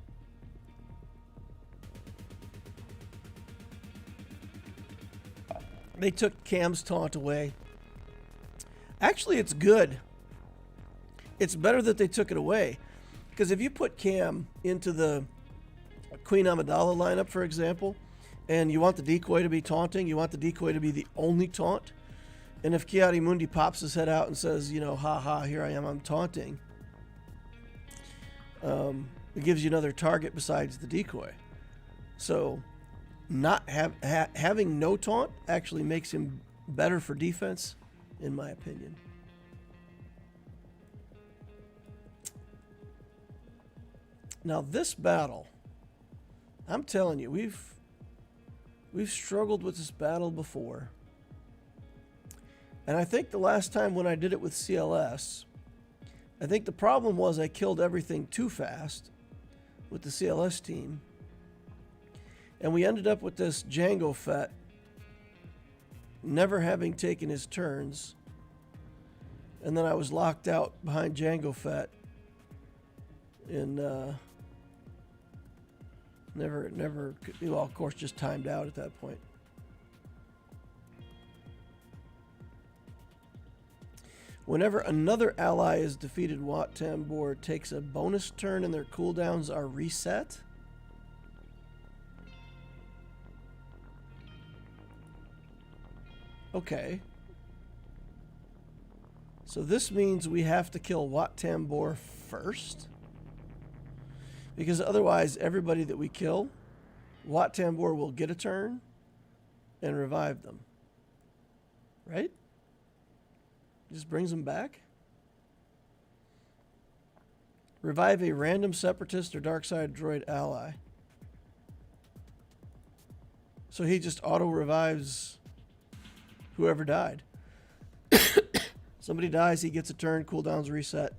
They took Cam's taunt away. Actually, it's good. It's better that they took it away. Because if you put Cam into the Queen Amidala lineup, for example, and you want the decoy to be taunting, you want the decoy to be the only taunt, and if Kiadi Mundi pops his head out and says, you know, ha, here I am, I'm taunting, it gives you another target besides the decoy. So not having no taunt actually makes him better for defense, in my opinion. Now this battle, I'm telling you, we've struggled with this battle before. And I think the last time when I did it with CLS, I think the problem was I killed everything too fast with the CLS team. And we ended up with this Jango Fett never having taken his turns. And then I was locked out behind Jango Fett and never, well, of course, just timed out at that point. Whenever another ally is defeated, Wat Tambor takes a bonus turn and their cooldowns are reset. Okay. So this means we have to kill Wat Tambor first. Because otherwise, everybody that we kill, Wat Tambor will get a turn and revive them. Right? Just brings them back. Revive a random separatist or dark side droid ally. So he just auto revives whoever died. Somebody dies, he gets a turn, cooldowns reset,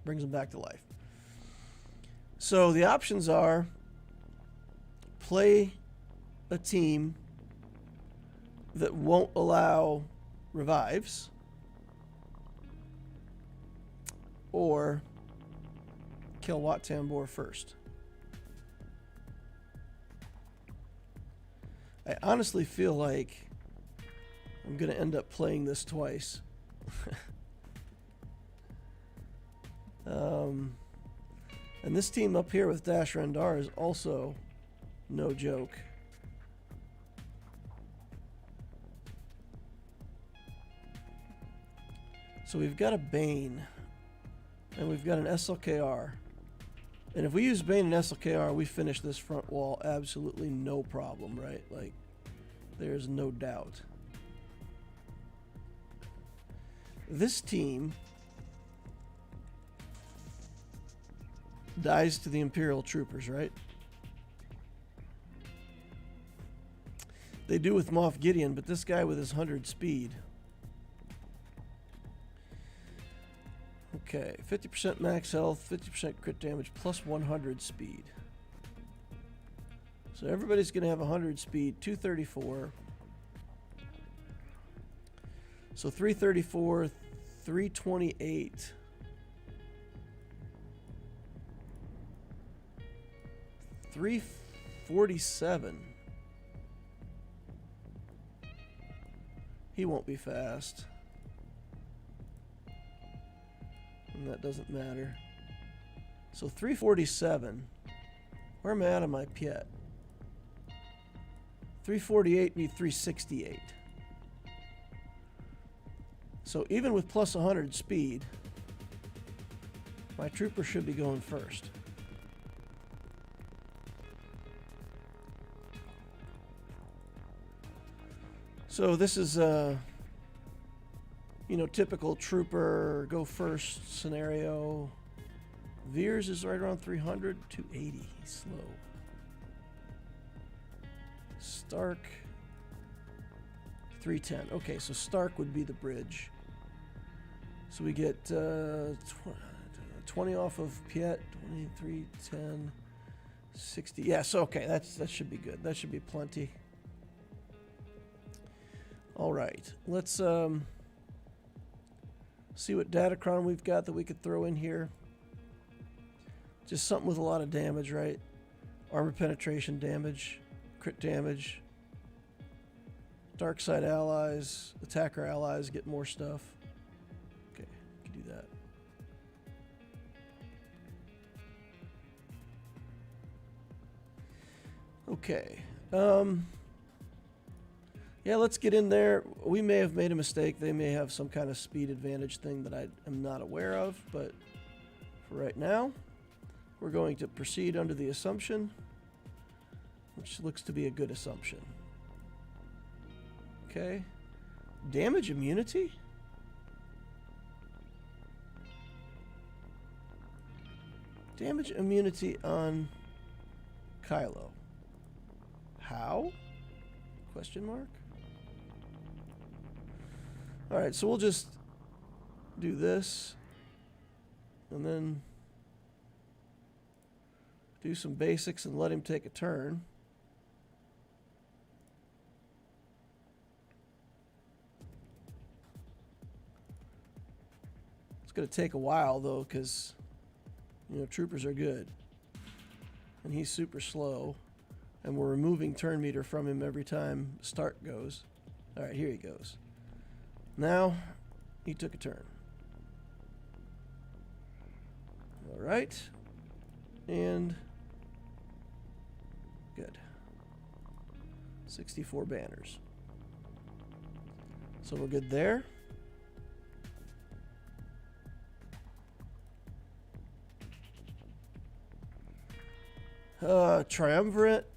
brings them back to life. So the options are play a team that won't allow revives, or kill Wat Tambor first. I honestly feel like I'm going to end up playing this twice. And this team up here with Dash Rendar is also no joke. So we've got a Bane, and we've got an SLKR And if we use Bane and SLKR, we finish this front wall absolutely no problem, right? Like, there's no doubt. This team dies to the Imperial Troopers, right? They do with Moff Gideon, but this guy with his 100 speed. Okay, 50% max health, 50% crit damage, plus 100 speed. So everybody's going to have 100 speed, 234. So 334, 328. 347. He won't be fast. And that doesn't matter. So 347. Where am I at on my Piet? 348 be 368. So even with plus 100 speed, my trooper should be going first. So this is you know, typical trooper go first scenario. Veers is right around 300, 280. He's slow. Stark, 310. Okay, so Stark would be the bridge. So we get 20 off of Piet, 23, 10, 60. Yes, okay, that should be good. That should be plenty. All right, let's see what Datacron we've got that we could throw in here. Just something with a lot of damage, right? Armor penetration damage, crit damage. Dark side allies, attacker allies get more stuff. Okay, we can do that. Okay. Yeah, let's get in there. We may have made a mistake. They may have some kind of speed advantage thing that I am not aware of, but for right now, we're going to proceed under the assumption, which looks to be a good assumption. Okay. Damage immunity? Damage immunity on Kylo. How? Question mark? Alright, so we'll just do this and then do some basics and let him take a turn. It's going to take a while though, because you know, troopers are good and he's super slow, and we're removing turn meter from him every time start goes. Alright, here he goes. Now he took a turn. Alright, and good. 64 banners. So we're good there. Triumvirate.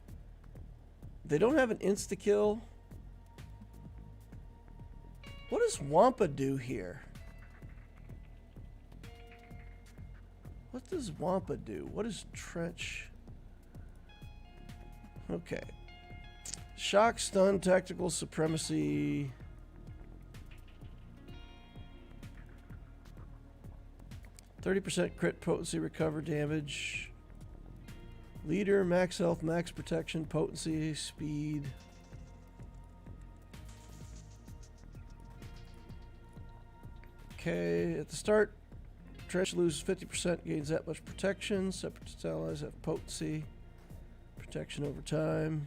They don't have an insta-kill. What does Wampa do here? What does Wampa do? What is Trench? Okay. Shock, stun, tactical supremacy. %30 crit potency recover damage. Leader, max health, max protection, potency, speed. Okay, at the start, Trench loses 50%, gains that much protection. Separatist allies have potency, protection over time.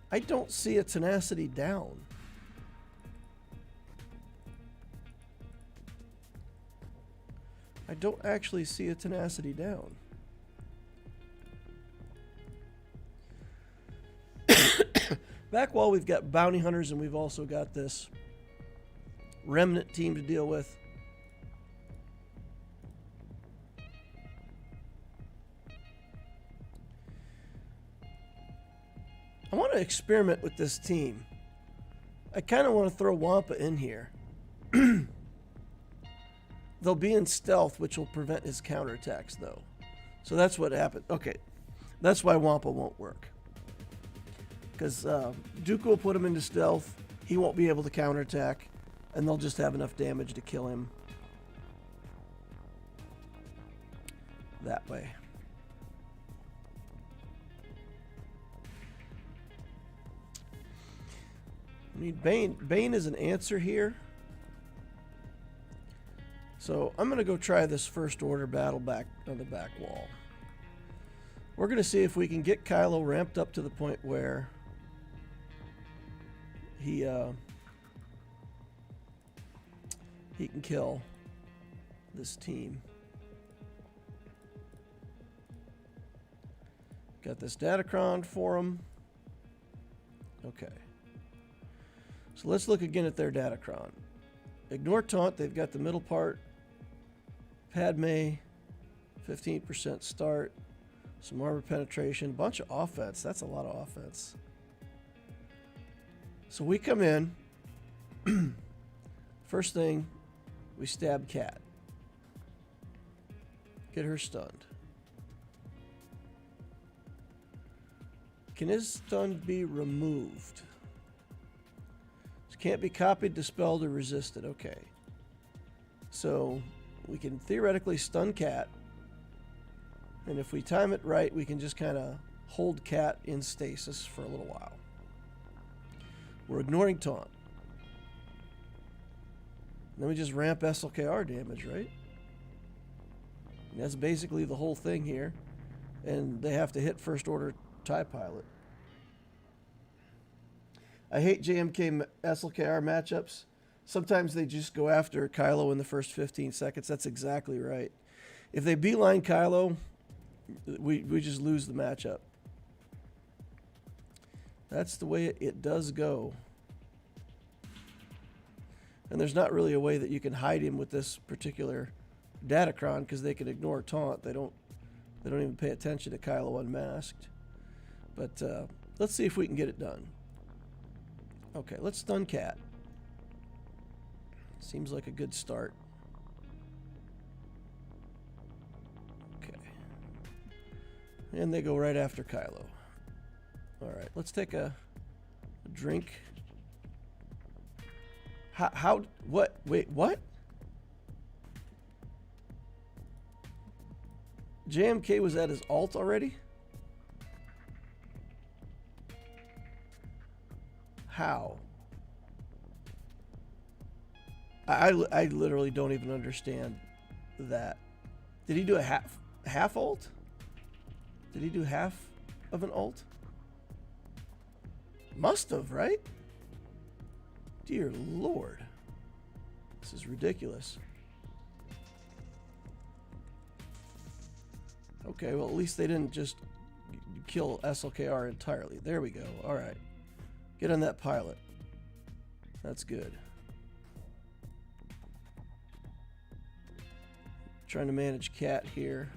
I don't see a tenacity down. I don't actually see a tenacity down. Back wall, we've got bounty hunters, and we've also got this remnant team to deal with. I want to experiment with this team. I kind of want to throw Wampa in here. They'll be in stealth, which will prevent his counterattacks, though. So that's what happened. Okay, that's why Wampa won't work. Because Dooku will put him into stealth. He won't be able to counterattack, and they'll just have enough damage to kill him that way. I mean, Bane is an answer here. So I'm going to go try this First Order battle back on the back wall. We're going to see if we can get Kylo ramped up to the point where he can kill this team. Got this Datacron for him. Okay. So let's look again at their Datacron. Ignore taunt. They've got the middle part. Padme, 15% start. Some armor penetration. A bunch of offense. That's a lot of offense. So we come in. First thing, we stab Cat. Get her stunned. Can his stun be removed? It can't be copied, dispelled, or resisted. Okay. So we can theoretically stun Cat. And if we time it right, we can just kind of hold Cat in stasis for a little while. We're ignoring taunt. Then we just ramp SLKR damage, right? And that's basically the whole thing here. And they have to hit First Order TIE Pilot. I hate JMK SLKR matchups. Sometimes they just go after Kylo in the first 15 seconds. That's exactly right. If they beeline Kylo, we just lose the matchup. That's the way it does go. And there's not really a way that you can hide him with this particular Datacron because they can ignore taunt. They don't even pay attention to Kylo unmasked. But let's see if we can get it done. Okay, let's stun Cat. Seems like a good start. Okay. And they go right after Kylo. Alright, let's take a drink. What? Wait, what? JMK was at his ult already? How? I literally don't even understand that. Did he do a half ult? Did he do half of an ult? Must have, right? Dear Lord. This is ridiculous. Okay, well at least they didn't just kill SLKR entirely. There we go. Alright. Get on that pilot. That's good. Trying to manage Cat here.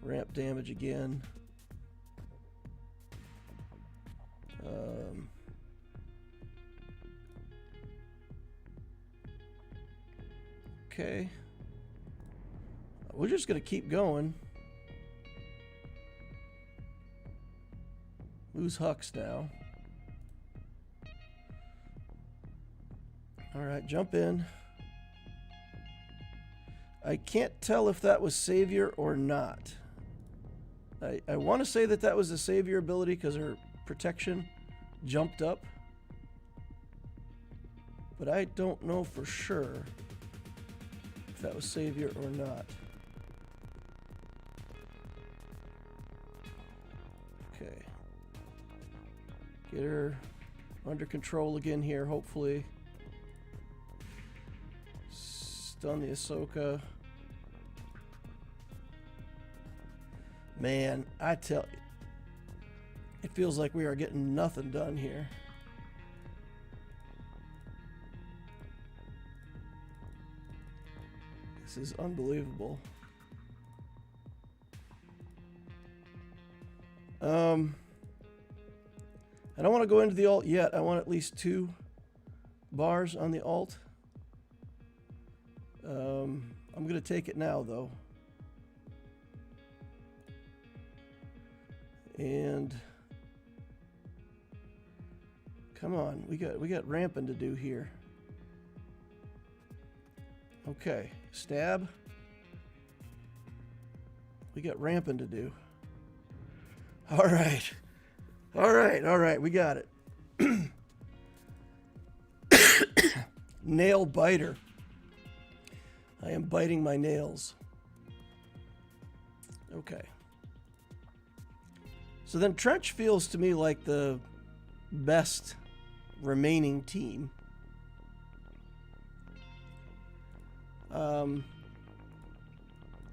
Ramp damage again. Okay. We're just going to keep going. Lose Hux now. Alright, jump in. I can't tell if that was Savior or not. I want to say that that was the Savior ability because her protection jumped up. But I don't know for sure if that was Savior or not. Okay. Get her under control again here, hopefully. Stun the Ahsoka. Man, I tell you, it feels like we are getting nothing done here. This is unbelievable. I don't want to go into the alt yet. I want at least 2 bars on the alt. I'm going to take it now, though. And come on, we got ramping to do here. Okay, stab. We got ramping to do. All right. All right, we got it. Nail biter. I am biting my nails. Okay. So then Trench feels to me like the best remaining team.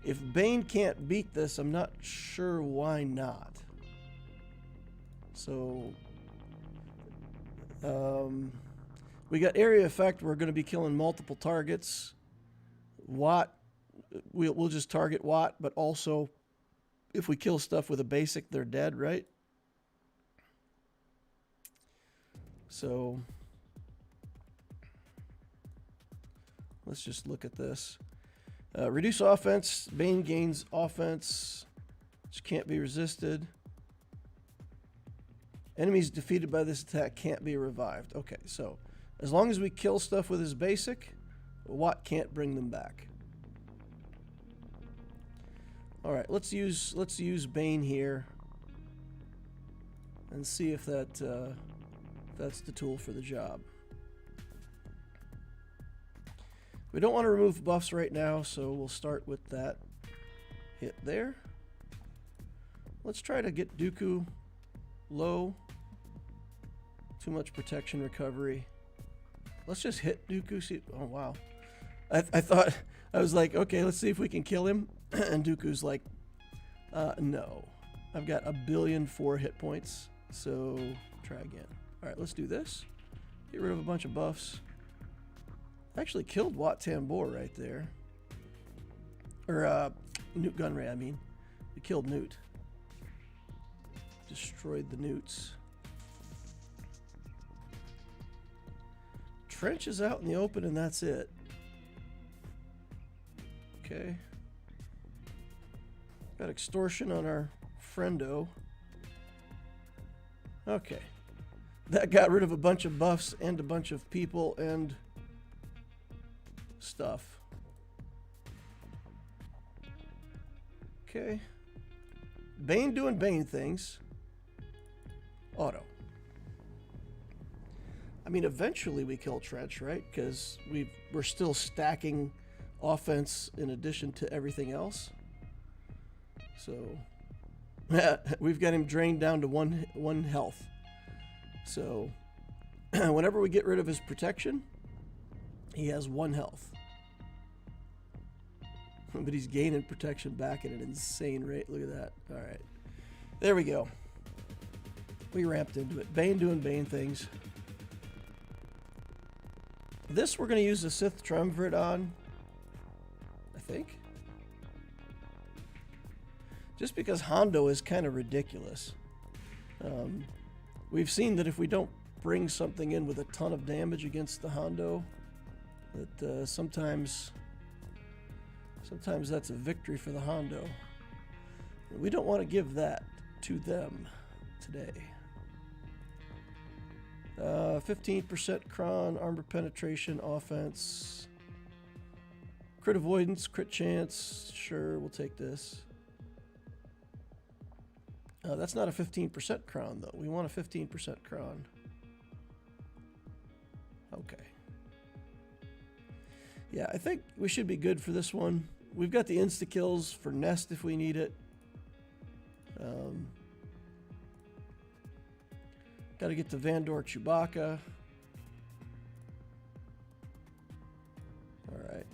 If Bane can't beat this, I'm not sure why not. So, we got area effect. We're going to be killing multiple targets. Watt, we'll just target Watt, but also if we kill stuff with a basic, they're dead, right? So, let's just look at this. Reduce offense. Bane gains offense, which can't be resisted. Enemies defeated by this attack can't be revived. Okay, so as long as we kill stuff with his basic, Watt can't bring them back. All right, let's use Bane here and see if that's the tool for the job. We don't want to remove buffs right now, so we'll start with that hit there. Let's try to get Dooku low. Too much protection recovery. Let's just hit Dooku. See, oh wow. I thought, I was like, okay, let's see if we can kill him. And Dooku's like, no. I've got 1,000,000,004 hit points, so try again. All right, let's do this. Get rid of a bunch of buffs. Actually killed Wat Tambor right there. Or, Newt Gunray, I mean. We killed Newt. Destroyed the Newts. Trench is out in the open, and that's it. Okay. Got extortion on our friendo. Okay. That got rid of a bunch of buffs and a bunch of people and stuff. Okay. Bane doing Bane things. Auto. I mean, eventually we kill Trench, right? Because we're still stacking offense in addition to everything else. So we've got him drained down to one health. So whenever we get rid of his protection, he has 1 health. But he's gaining protection back at an insane rate. Look at that. All right. There we go. We ramped into it. Bane doing Bane things. This we're going to use the Sith Triumvirate on, I think. Just because Hondo is kind of ridiculous. We've seen that if we don't bring something in with a ton of damage against the Hondo, that sometimes that's a victory for the Hondo. We don't want to give that to them today. 15% Kron, armor penetration, offense, crit avoidance, crit chance. Sure, we'll take this. That's not a 15% Kron, though. We want a 15% Kron. Okay. Yeah, I think we should be good for this one. We've got the insta-kills for Nest if we need it. Got to get to Vandor Chewbacca. All right.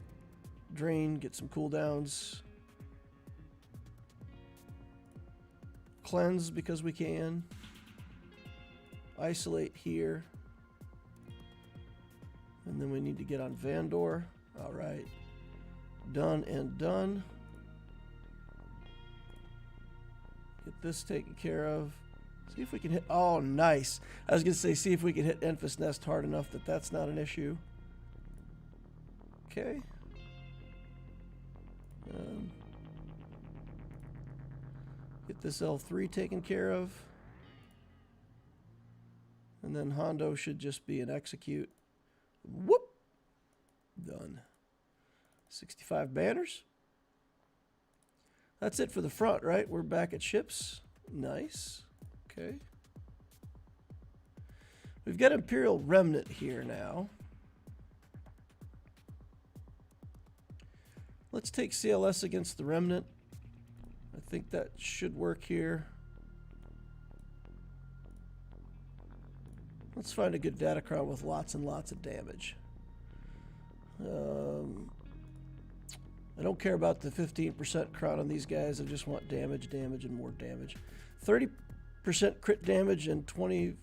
Drain, get some cooldowns. Cleanse because we can. Isolate here. And then we need to get on Vandor. All right. Done and done. Get this taken care of. See if we can hit. Oh, nice. I was going to say, see if we can hit Enfys Nest hard enough that that's not an issue. Okay. Get this L3 taken care of. And then Hondo should just be an execute. Whoop! Done. 65 banners. That's it for the front, right? We're back at ships. Nice. Okay. We've got Imperial Remnant here now. Let's take CLS against the Remnant. I think that should work here. Let's find a good Datacron with lots and lots of damage. I don't care about the 15% crown on these guys. I just want damage, damage, and more damage. 30% crit damage and 26%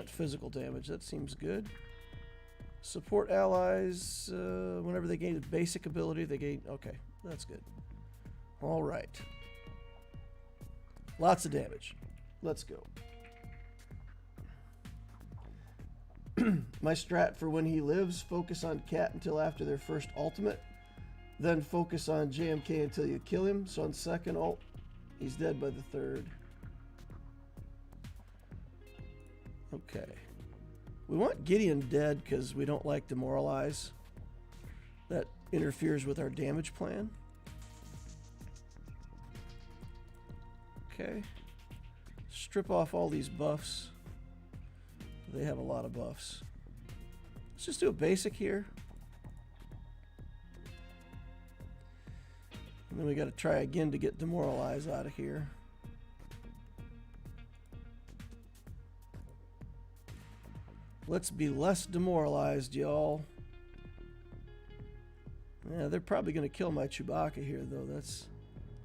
physical damage. That seems good. Support allies. Whenever they gain a basic ability, they gain... Okay, that's good. All right. Lots of damage. Let's go. My strat for when he lives, focus on Cat until after their first ultimate. Then focus on JMK until you kill him. So on second ult, he's dead by the third. Okay. We want Gideon dead because we don't like Demoralize. That interferes with our damage plan. Okay. Strip off all these buffs. They have a lot of buffs. Let's just do a basic here. And then we got to try again to get Demoralize out of here. Let's be less demoralized, y'all. Yeah, they're probably going to kill my Chewbacca here, though. That's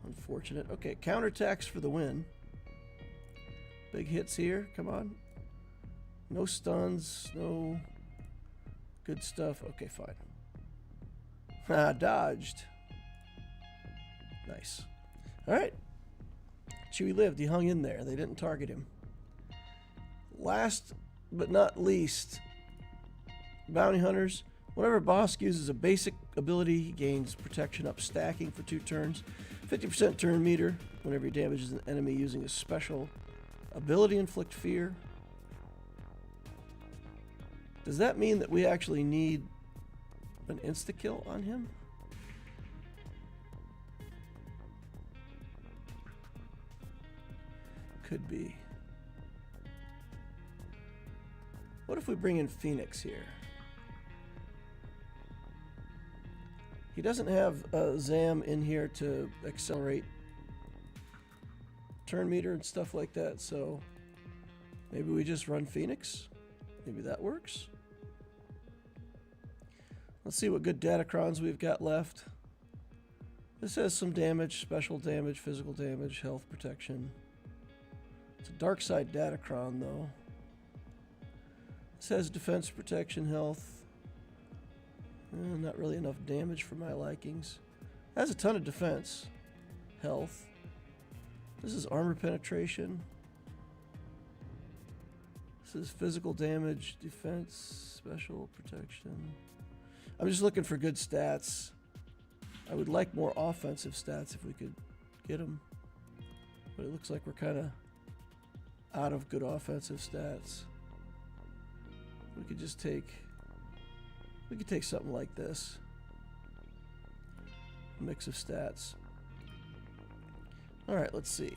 unfortunate. Okay, counterattacks for the win. Big hits here. Come on. No stuns. No good stuff. Okay, fine. Ah, dodged. Nice. All right. Chewie lived. He hung in there. They didn't target him. Last but not least, bounty hunters. Whenever Bosk uses a basic ability, he gains protection up stacking for 2 turns. 50% turn meter whenever he damages an enemy using a special ability, inflict fear. Does that mean that we actually need an insta-kill on him? Could be. What if we bring in Phoenix here? He doesn't have Zam in here to accelerate turn meter and stuff like that, so maybe we just run Phoenix. Maybe that works. Let's see what good Datacrons we've got left. This has some damage, special damage, physical damage, health protection. It's a dark side Datacron though. This has defense, protection, health. Not really enough damage for my likings. It has a ton of defense, health. This is armor penetration. This is physical damage, defense, special protection. I'm just looking for good stats. I would like more offensive stats if we could get them. But it looks like we're kind of out of good offensive stats. We could just take... We could take something like this. A mix of stats. Alright, let's see.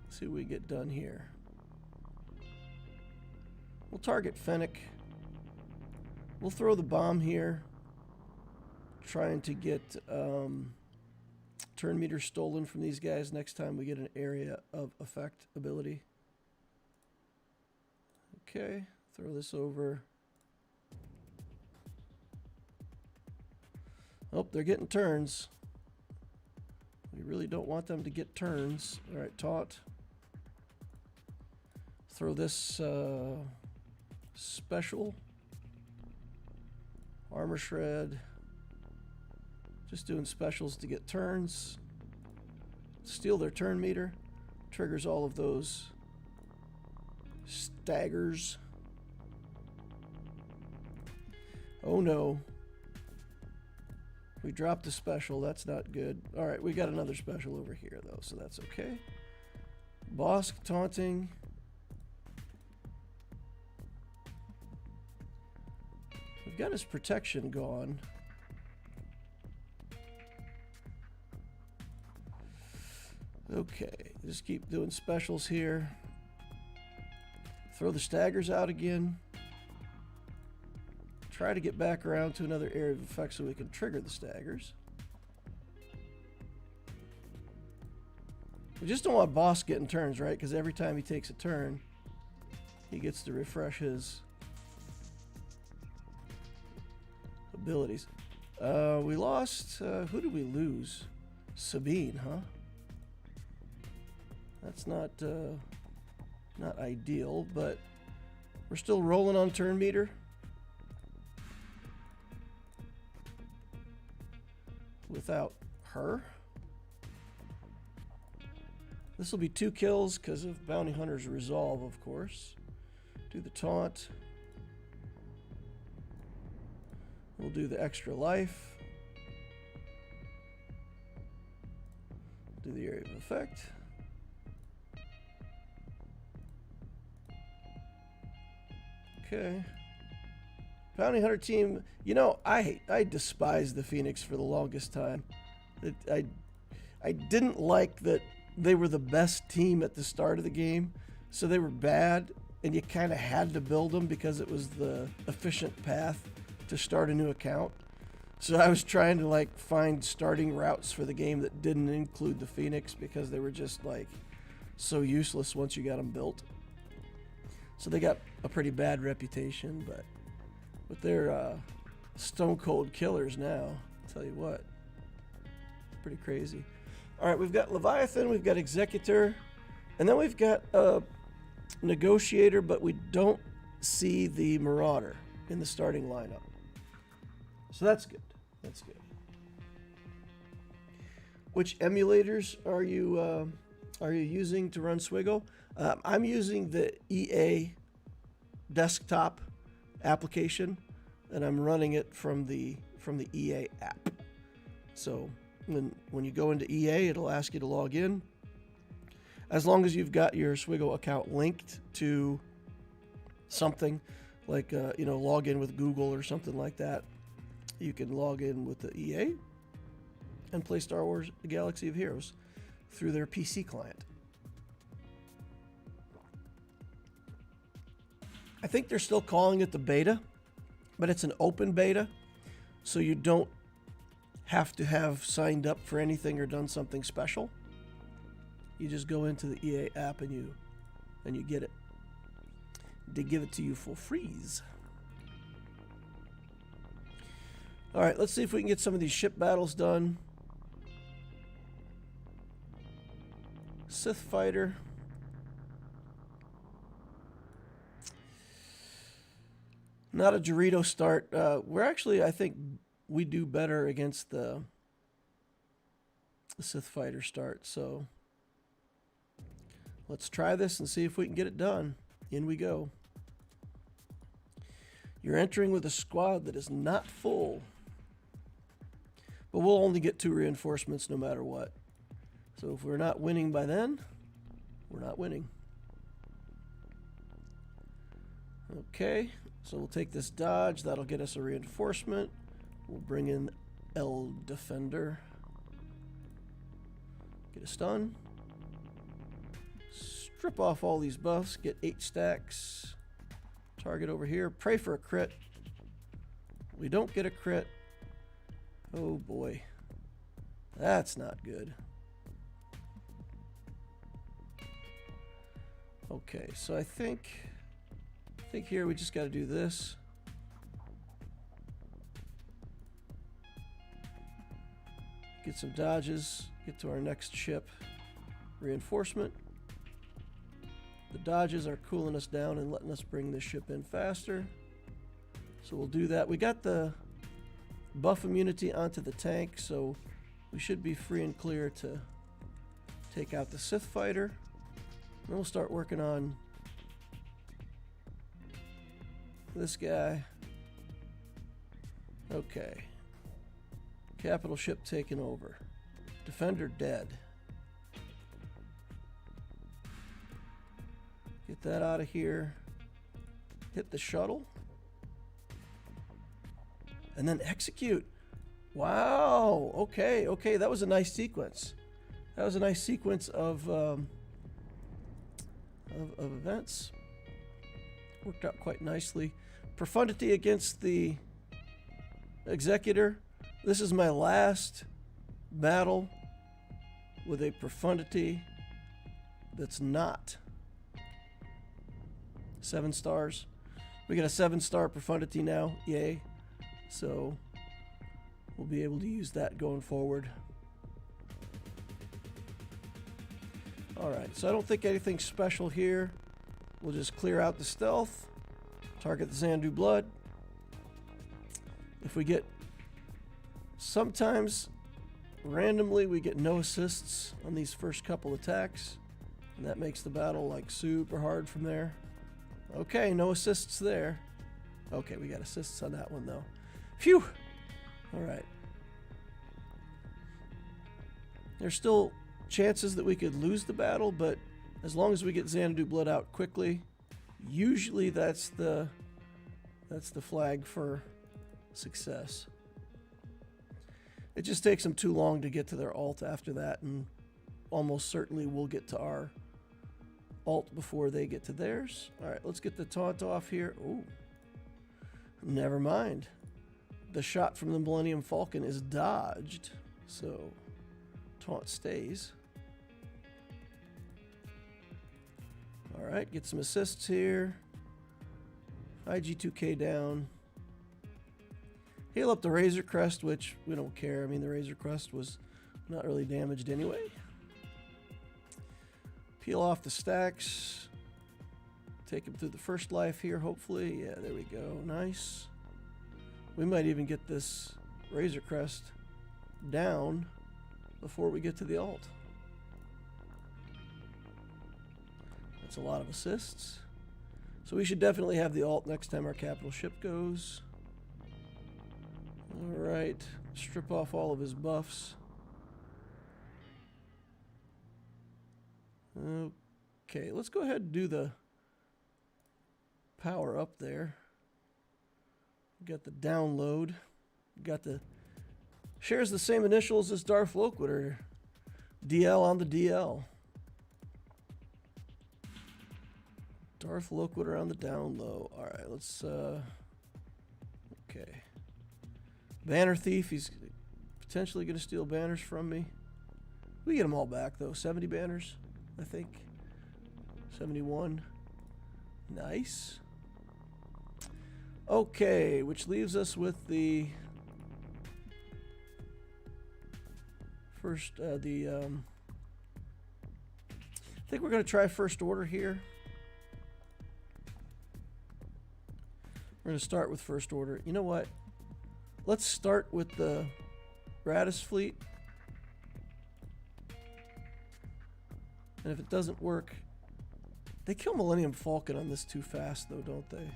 Let's see what we get done here. We'll target Fennec. We'll throw the bomb here. Trying to get turn meter stolen from these guys next time we get an area of effect ability. Okay, throw this over. Oh, they're getting turns. We really don't want them to get turns. All right, taunt. Throw this special. Armor shred. Just doing specials to get turns. Steal their turn meter. triggers all of those staggers. Oh no. We dropped a special. That's not good. All right, we got another special over here, though, so that's okay. Bosk taunting. We've got his protection gone. Okay, just keep doing specials here. Throw the staggers out again. Try to get back around to another area of effect so we can trigger the staggers. We just don't want Boss getting turns, right? Because every time he takes a turn, he gets to refresh his abilities. We lost... who did we lose? Sabine, huh? That's not ideal, but we're still rolling on turn meter. Without her. This will be 2 kills because of Bounty Hunter's resolve, of course. Do the taunt. We'll do the extra life. Do the area of effect. Okay. Bounty Hunter team, you know, I despised the Phoenix for the longest time. I didn't like that they were the best team at the start of the game, so they were bad, and you kind of had to build them because it was the efficient path to start a new account. So I was trying to like find starting routes for the game that didn't include the Phoenix because they were just like so useless once you got them built. So they got a pretty bad reputation, but they're stone cold killers now. I'll tell you what, pretty crazy. All right, we've got Leviathan, we've got Executor, and then we've got Negotiator, but we don't see the Marauder in the starting lineup. So that's good. That's good. Which emulators are you using to run Swgoh? I'm using the EA desktop application, and I'm running it from the EA app. So when you go into EA, it'll ask you to log in. As long as you've got your Swgoh account linked to something like log in with Google or something like that, you can log in with the EA and play Star Wars: The Galaxy of Heroes through their PC client. I think they're still calling it the beta, but it's an open beta, so you don't have to have signed up for anything or done something special. You just go into the EA app and you get it. They give it to you for freeze. All right, let's see if we can get some of these ship battles done. Sith Fighter. Not a Dorito start. We're actually, I think, we do better against the Sith Fighter start. So let's try this and see if we can get it done. In we go. You're entering with a squad that is not full. But we'll only get 2 reinforcements no matter what. So if we're not winning by then, we're not winning. Okay, so we'll take this dodge. That'll get us a reinforcement. We'll bring in L Defender. Get a stun. Strip off all these buffs. Get 8 stacks. Target over here. Pray for a crit. We don't get a crit. Oh boy. That's not good. Okay, so I think here we just got to do this. Get some dodges. Get to our next ship. Reinforcement. The dodges are cooling us down and letting us bring this ship in faster. So we'll do that. We got the buff immunity onto the tank, so we should be free and clear to take out the Sith Fighter. Then we'll start working on this guy. Okay. Capital ship taken over. Defender dead. Get that out of here. Hit the shuttle. And then execute. Wow. Okay. Okay. That was a nice sequence. That was a nice sequence of events. Worked out quite nicely. Profundity against the Executor. This is my last battle with a profundity that's not 7 stars. We got a 7-star profundity now. Yay. So we'll be able to use that going forward. Alright, so I don't think anything special here. We'll just clear out the stealth. Target the Xanadu Blood. If we get... Sometimes, randomly, we get no assists on these first couple attacks. And that makes the battle, like, super hard from there. Okay, no assists there. Okay, we got assists on that one, though. Phew! Alright. There's still chances that we could lose the battle, but as long as we get Xanadu Blood out quickly, usually that's the flag for success. It just takes them too long to get to their ult after that, and almost certainly we'll get to our ult before they get to theirs. Alright, let's get the taunt off here. Ooh. Never mind. The shot from the Millennium Falcon is dodged, so taunt stays. Alright, get some assists here. IG2K down. Heal up the Razor Crest, which we don't care. I mean, the Razor Crest was not really damaged anyway. Peel off the stacks. Take him through the first life here, hopefully. Yeah, there we go. Nice. We might even get this Razor Crest down before we get to the ult. That's a lot of assists. So we should definitely have the ult next time our capital ship goes. Alright, strip off all of his buffs. Okay, let's go ahead and do the power up there. Got the download. Got the... Shares the same initials as Darth Loquitur. DL on the DL. Darth Loquitur on the down low. Alright, let's... Okay. Banner Thief, he's potentially going to steal banners from me. We get them all back, though. 70 banners, I think. 71. Nice. Okay, which leaves us with the... First, I think we're going to try First Order here. We're going to start with First Order. You know what? Let's start with the Radis fleet. And if it doesn't work... They kill Millennium Falcon on this too fast, though, don't they?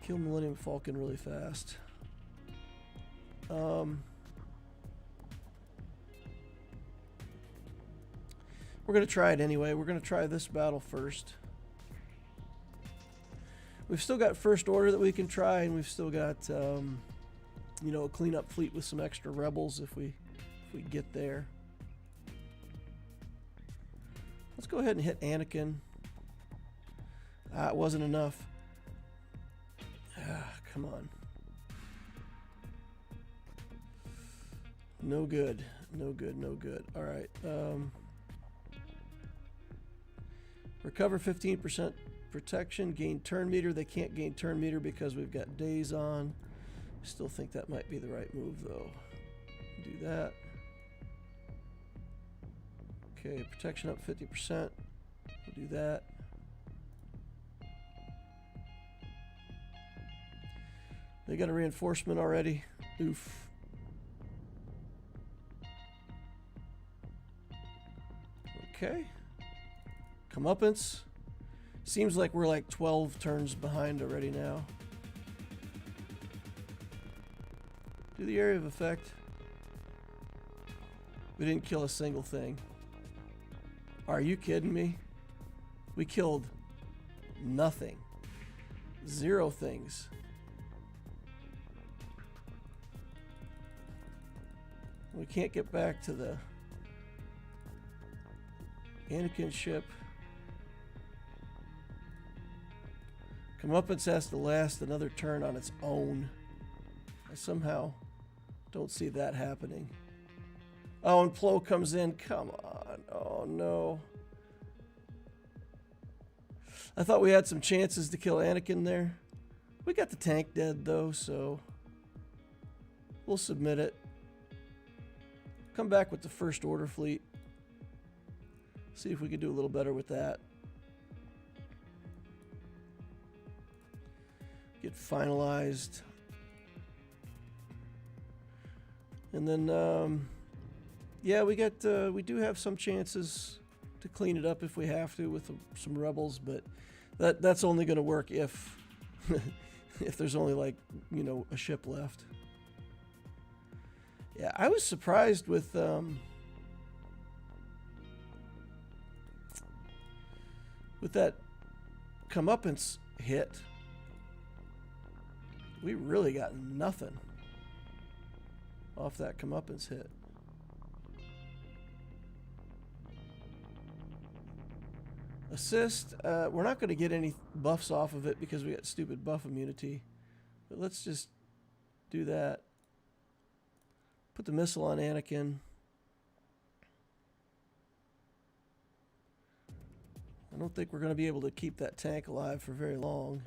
Kill Millennium Falcon really fast. We're going to try it anyway. We're going to try this battle first. We've still got First Order that we can try, and we've still got, you know, a cleanup fleet with some extra rebels if we get there. Let's go ahead and hit Anakin. It wasn't enough. Come on. No good. No good, no good. Alright. Recover 15% protection. Gain turn meter. They can't gain turn meter because we've got days on. Still think that might be the right move, though. Do that. Okay, protection up 50%. We'll do that. They got a reinforcement already. Oof. Okay. Comeuppance. Seems like we're like 12 turns behind already now. Do the area of effect. We didn't kill a single thing. Are you kidding me? We killed nothing. 0 things. We can't get back to the Anakin ship. Comeuppance has to last another turn on its own. I somehow don't see that happening. Oh, and Plo comes in. Come on. Oh, no. I thought we had some chances to kill Anakin there. We got the tank dead, though, so we'll submit it. Come back with the First Order fleet. See if we can do a little better with that. Get finalized. And then, yeah, we do have some chances to clean it up if we have to with some rebels, but that's only going to work if if there's only, like, you know, a ship left. Yeah, I was surprised with that comeuppance hit. We really got nothing off that comeuppance hit. Assist, we're not going to get any buffs off of it because we got stupid buff immunity. But let's just do that. Put the missile on Anakin. I don't think we're going to be able to keep that tank alive for very long.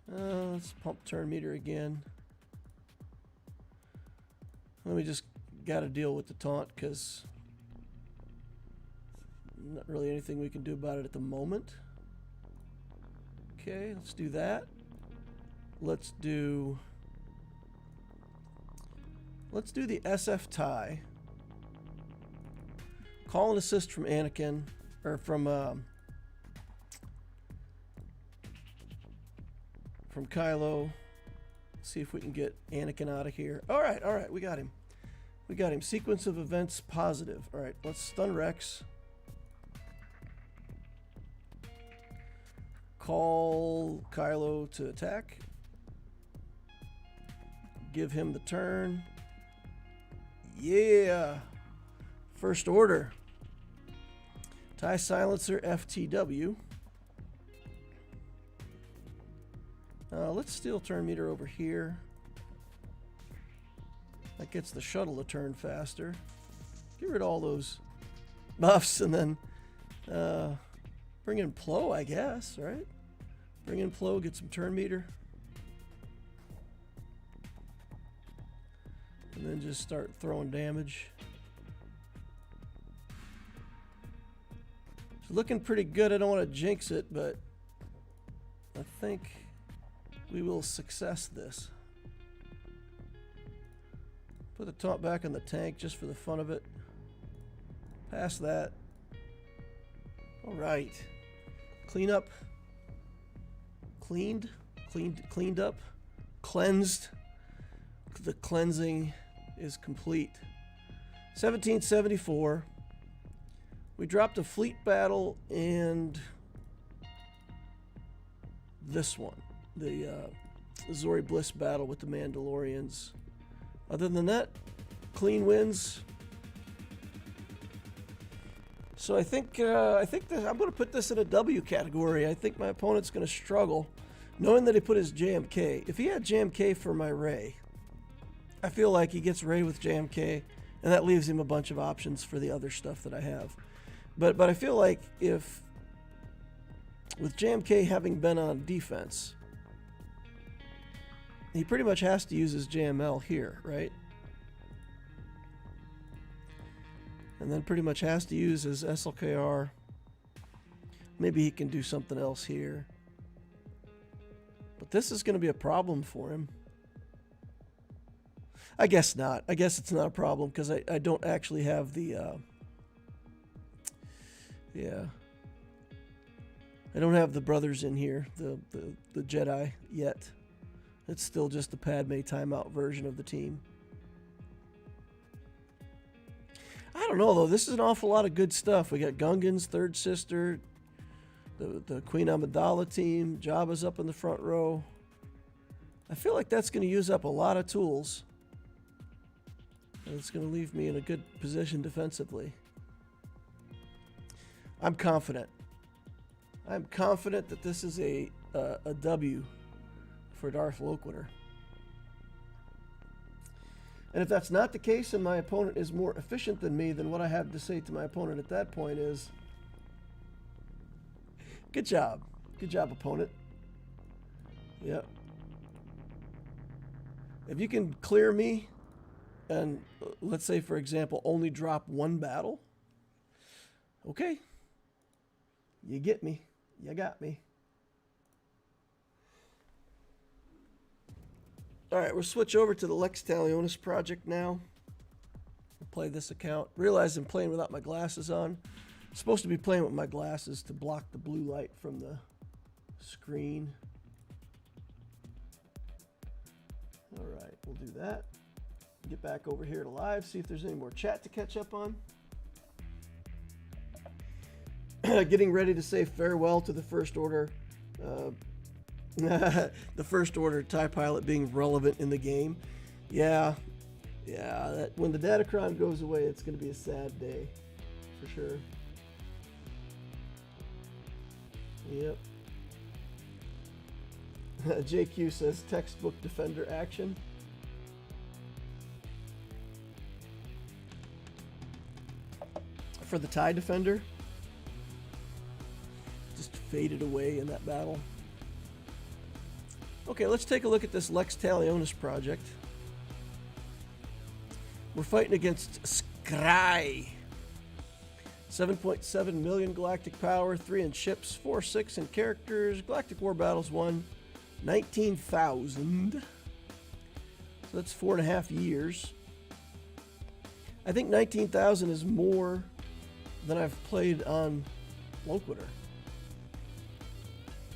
Let's pump turn meter again. Then we just got to deal with the taunt because not really anything we can do about it at the moment. Okay, let's do that. Let's do the SF tie. Call an assist from Anakin, or from Kylo. See if we can get Anakin out of here. All right, we got him. We got him. Sequence of events positive. All right, let's stun Rex. Call Kylo to attack. Give him the turn. Yeah. First Order. TIE Silencer FTW. Let's steal turn meter over here. That gets the shuttle to turn faster. Get rid of all those buffs and then bring in Plo, I guess, right? Bring in Plo, get some turn meter. And then just start throwing damage. It's looking pretty good. I don't want to jinx it, but I think we will success this. Put the taunt back on the tank just for the fun of it. Pass that. All right. Clean up. Cleaned up. Cleansed. The cleansing is complete. 1774. We dropped a fleet battle and this one. The Zorii Bliss battle with the Mandalorians. Other than that, clean wins. So I think that I'm going to put this in a W category. I think my opponent's going to struggle, knowing that he put his JMK. If he had JMK for my Rey, I feel like he gets Rey with JMK, and that leaves him a bunch of options for the other stuff that I have. But I feel like if with JMK having been on defense, he pretty much has to use his JML here, right? And then pretty much has to use his SLKR. Maybe he can do something else here. But this is going to be a problem for him. I guess not. I guess it's not a problem because I don't actually have the, yeah. I don't have the brothers in here, the Jedi yet. It's still just the Padme timeout version of the team. I don't know, though. This is an awful lot of good stuff. We got Gungan's third sister, the Queen Amidala team. Jabba's up in the front row. I feel like that's going to use up a lot of tools. And it's going to leave me in a good position defensively. I'm confident. I'm confident that this is a W for Darth Loquitur. And if that's not the case and my opponent is more efficient than me, then what I have to say to my opponent at that point is, good job. Good job, opponent. Yep. If you can clear me and, let's say, for example, only drop one battle, okay. You get me. You got me. All right, we'll switch over to the Lex Talionis project now. We'll play this account. Realize I'm playing without my glasses on. I'm supposed to be playing with my glasses to block the blue light from the screen. All right, we'll do that. Get back over here to live, see if there's any more chat to catch up on. Getting ready to say farewell to the First Order. The First Order TIE pilot being relevant in the game. Yeah, that, when the Datacron goes away, it's going to be a sad day, for sure. Yep. JQ says textbook Defender action. For the TIE Defender. Just faded away in that battle. Okay, let's take a look at this Lex Talionis project. We're fighting against Scry. 7.7 million galactic power, 3 in ships, 4-6 in characters. Galactic War Battles won 19,000. So that's 4.5 years. I think 19,000 is more than I've played on Loquitur.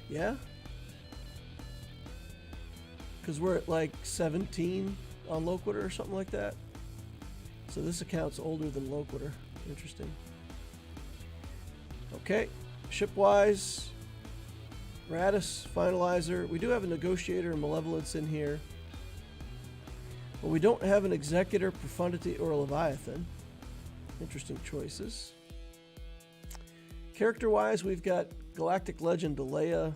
Yeah? Because we're at like 17 on Loquitur or something like that. So this account's older than Loquitur. Interesting. Okay, shipwise, Radis, Finalizer. We do have a Negotiator and Malevolence in here. But we don't have an Executor, Profundity, or a Leviathan. Interesting choices. Character-wise, we've got Galactic Legend, Leia,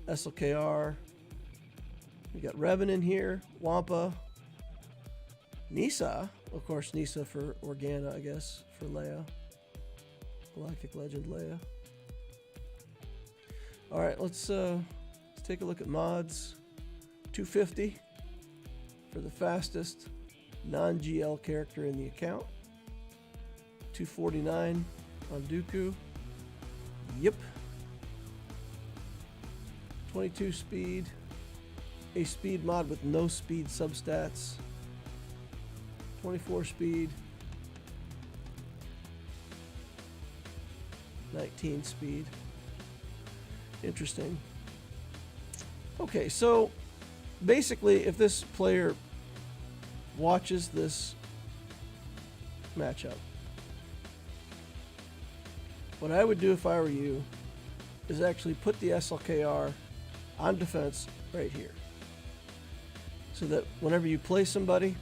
SLKR. We got Revan in here, Wampa, Nisa. Of course, Nisa for Organa, I guess, for Leia. Galactic Legend Leia. All right, let's take a look at mods. 250 for the fastest non-GL character in the account. 249 on Dooku. Yep. 22 speed. A speed mod with no speed substats. 24 speed. 19 speed. Interesting. Okay, so basically if this player watches this matchup, what I would do if I were you is actually put the SLKR on defense right here. So that whenever you play somebody,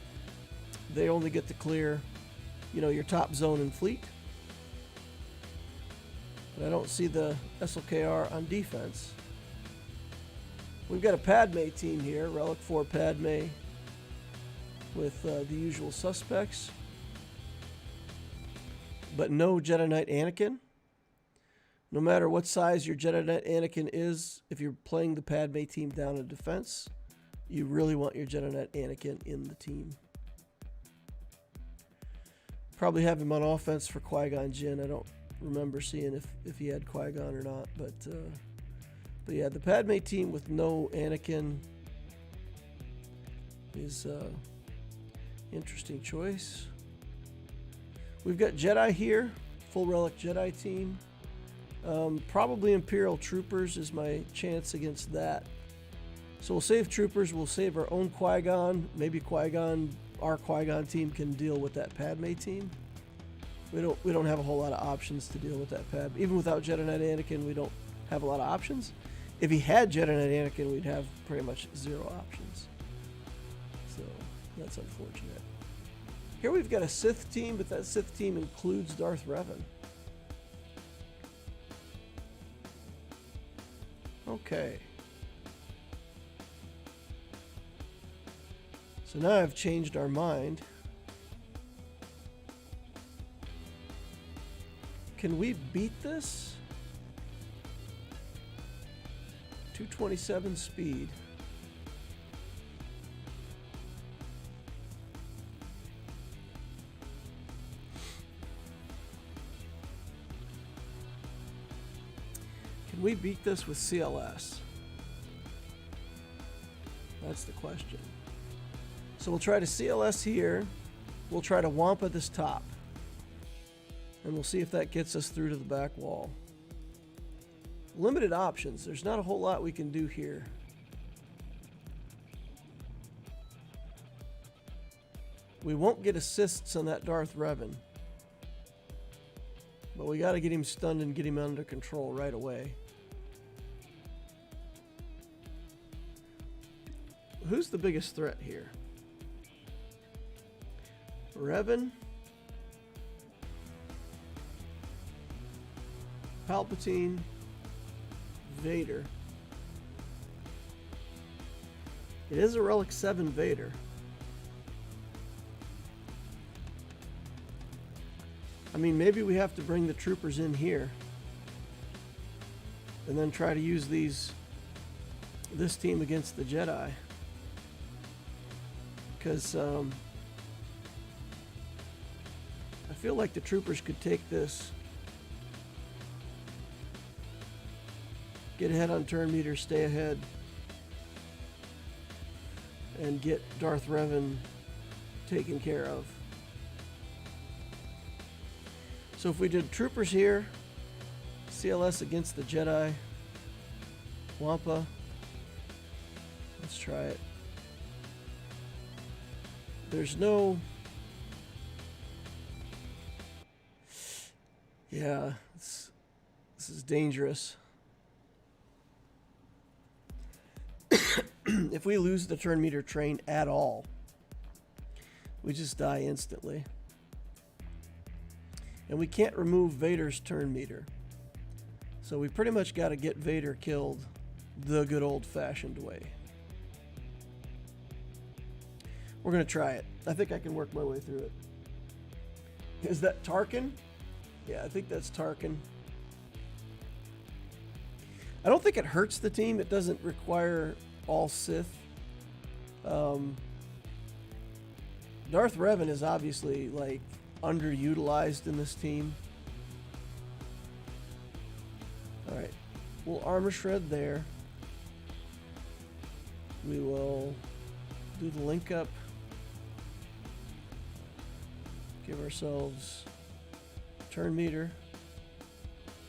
they only get to clear, you know, your top zone and fleet. But I don't see the SLKR on defense. We've got a Padme team here, Relic 4 Padme, with the usual suspects. But no Jedi Knight Anakin. No matter what size your Jedi Knight Anakin is, if you're playing the Padme team down in defense, you really want your Jedi Knight Anakin in the team. Probably have him on offense for Qui-Gon Jinn. I don't remember seeing if he had Qui-Gon or not, but yeah, the Padme team with no Anakin is Interesting choice. We've got Jedi here. Full relic Jedi team. Probably Imperial Troopers is my chance against that. So we'll save Troopers. We'll save our own Qui-Gon. Maybe Qui-Gon, our Qui-Gon team can deal with that Padme team. We don't have a whole lot of options to deal with that Padme. Even without Jedi Knight Anakin, we don't have a lot of options. If he had Jedi Knight Anakin, we'd have pretty much 0 options. So that's unfortunate. Here we've got a Sith team, but that Sith team includes Darth Revan. Okay. So now I've changed our mind. Can we beat this? 227 speed. Can we beat this with CLS? That's the question. So we'll try to CLS here. We'll try to Wampa this top. And we'll see if that gets us through to the back wall. Limited options. There's not a whole lot we can do here. We won't get assists on that Darth Revan. But we got to get him stunned and get him under control right away. Who's the biggest threat here? Revan, Palpatine, Vader. It is a Relic 7 Vader. I mean, maybe we have to bring the troopers in here and then try to use this team against the Jedi. Because I feel like the troopers could take this, get ahead on turn meter, stay ahead, and get Darth Revan taken care of. So if we did troopers here, CLS against the Jedi, Wampa, let's try it. There's no... Yeah, this is dangerous. If we lose the turn meter train at all, we just die instantly. And we can't remove Vader's turn meter. So we pretty much got to get Vader killed the good old-fashioned way. We're going to try it. I think I can work my way through it. Is that Tarkin? Yeah, I think that's Tarkin. I don't think it hurts the team. It doesn't require all Sith. Darth Revan is obviously like underutilized in this team. Alright, we'll armor shred there. We will do the link up. Give ourselves turn meter.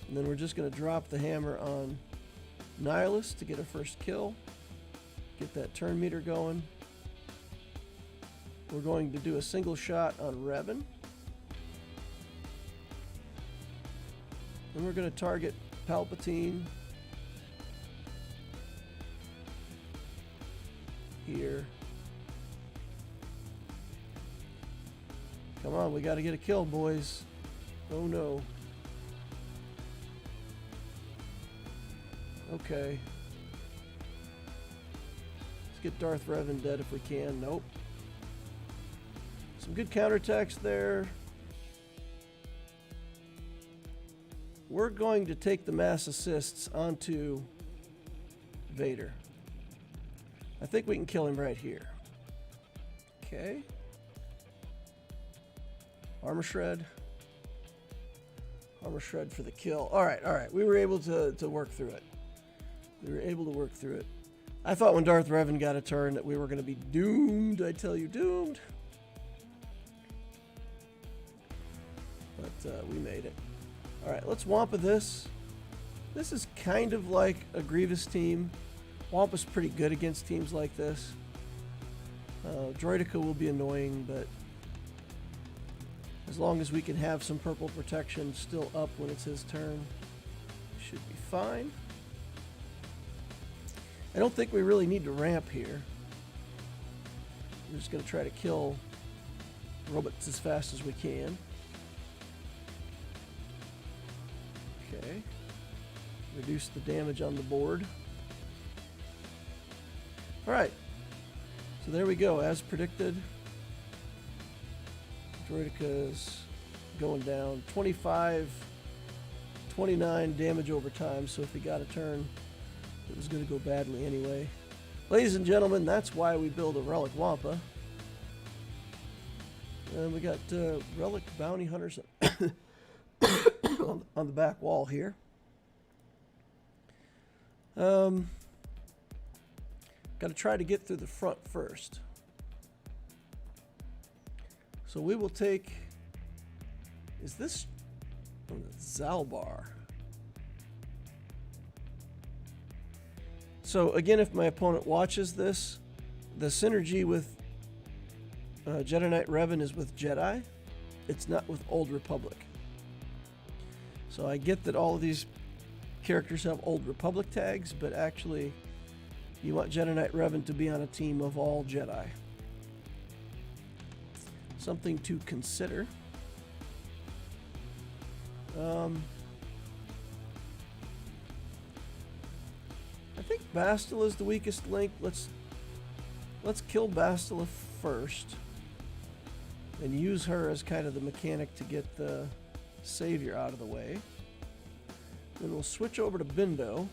And then we're just going to drop the hammer on Nihilus to get a first kill. Get that turn meter going. We're going to do a single shot on Revan. And we're going to target Palpatine here. Come on, we got to get a kill, boys. Oh no. Okay. Let's get Darth Revan dead if we can. Nope. Some good counterattacks there. We're going to take the mass assists onto Vader. I think we can kill him right here. Okay. Armor shred. Armor shred for the kill. Alright, alright. We were able to work through it. We were able to work through it. I thought when Darth Revan got a turn that we were going to be doomed. I tell you, doomed. we made it. All right, let's Wampa this. This is kind of like a Grievous team. Wampa's pretty good against teams like this. Droidica will be annoying, but as long as we can have some purple protection still up when it's his turn, should be fine. I don't think we really need to ramp here. We're just going to try to kill robots as fast as we can. Okay. Reduce the damage on the board. Alright. So there we go, as predicted. Droidica's going down 25, 29 damage over time, so if he got a turn, it was going to go badly anyway. Ladies and gentlemen, that's why we build a Relic Wampa. And we got Relic Bounty Hunters on the back wall here. Got to try to get through the front first. So we will take, is this Zalbar? So again, if my opponent watches this, the synergy with Jedi Knight Revan is with Jedi. It's not with Old Republic. So I get that all of these characters have Old Republic tags, but actually you want Jedi Knight Revan to be on a team of all Jedi. Something to consider. I think Bastila is the weakest link. Let's kill Bastila first and use her as kind of the mechanic to get the Savior out of the way. Then we'll switch over to Bindo.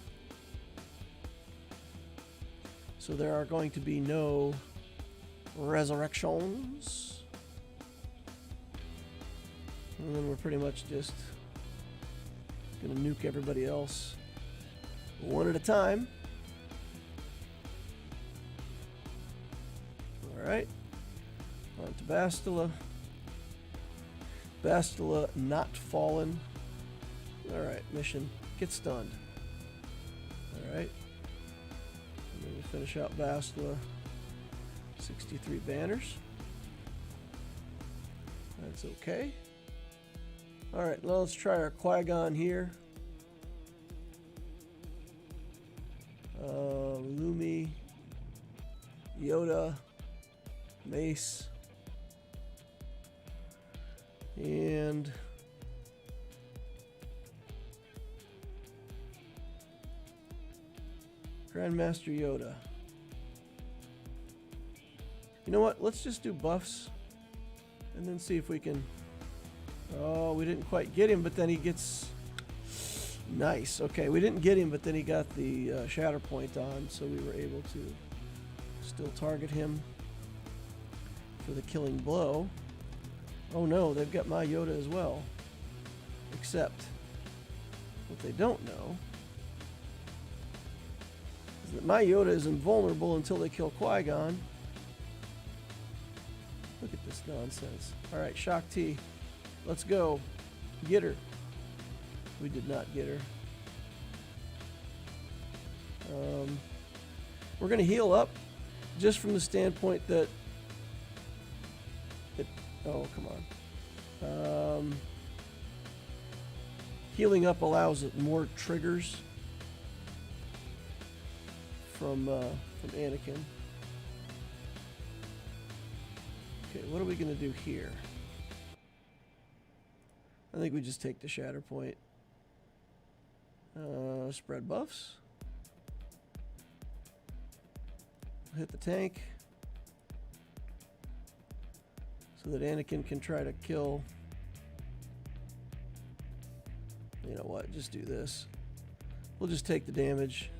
So there are going to be no resurrections. And then we're pretty much just going to nuke everybody else one at a time. Alright. On to Bastila. Bastila not fallen. Alright, mission. Get stunned. Alright. And then we finish out Bastila. 63 banners. That's okay. Alright, now let's try our Qui-Gon here. Lumi, Yoda, Mace, and Grandmaster Yoda. You know what? Let's just do buffs and then see if we can... Oh, we didn't quite get him, but then he gets... Nice. Okay, we didn't get him, but then he got the shatter point on, so we were able to still target him for the killing blow. Oh no, they've got my Yoda as well. Except, what they don't know is that my Yoda is invulnerable until they kill Qui-Gon. Look at this nonsense. Alright, Shaak Ti. Let's go. Get her. We did not get her. We're going to heal up just from the standpoint that oh, come on. Healing up allows more triggers from Anakin. Okay, what are we going to do here? I think we just take the shatter point. Spread buffs. Hit the tank so that Anakin can try to kill. You know what? Just do this. We'll just take the damage.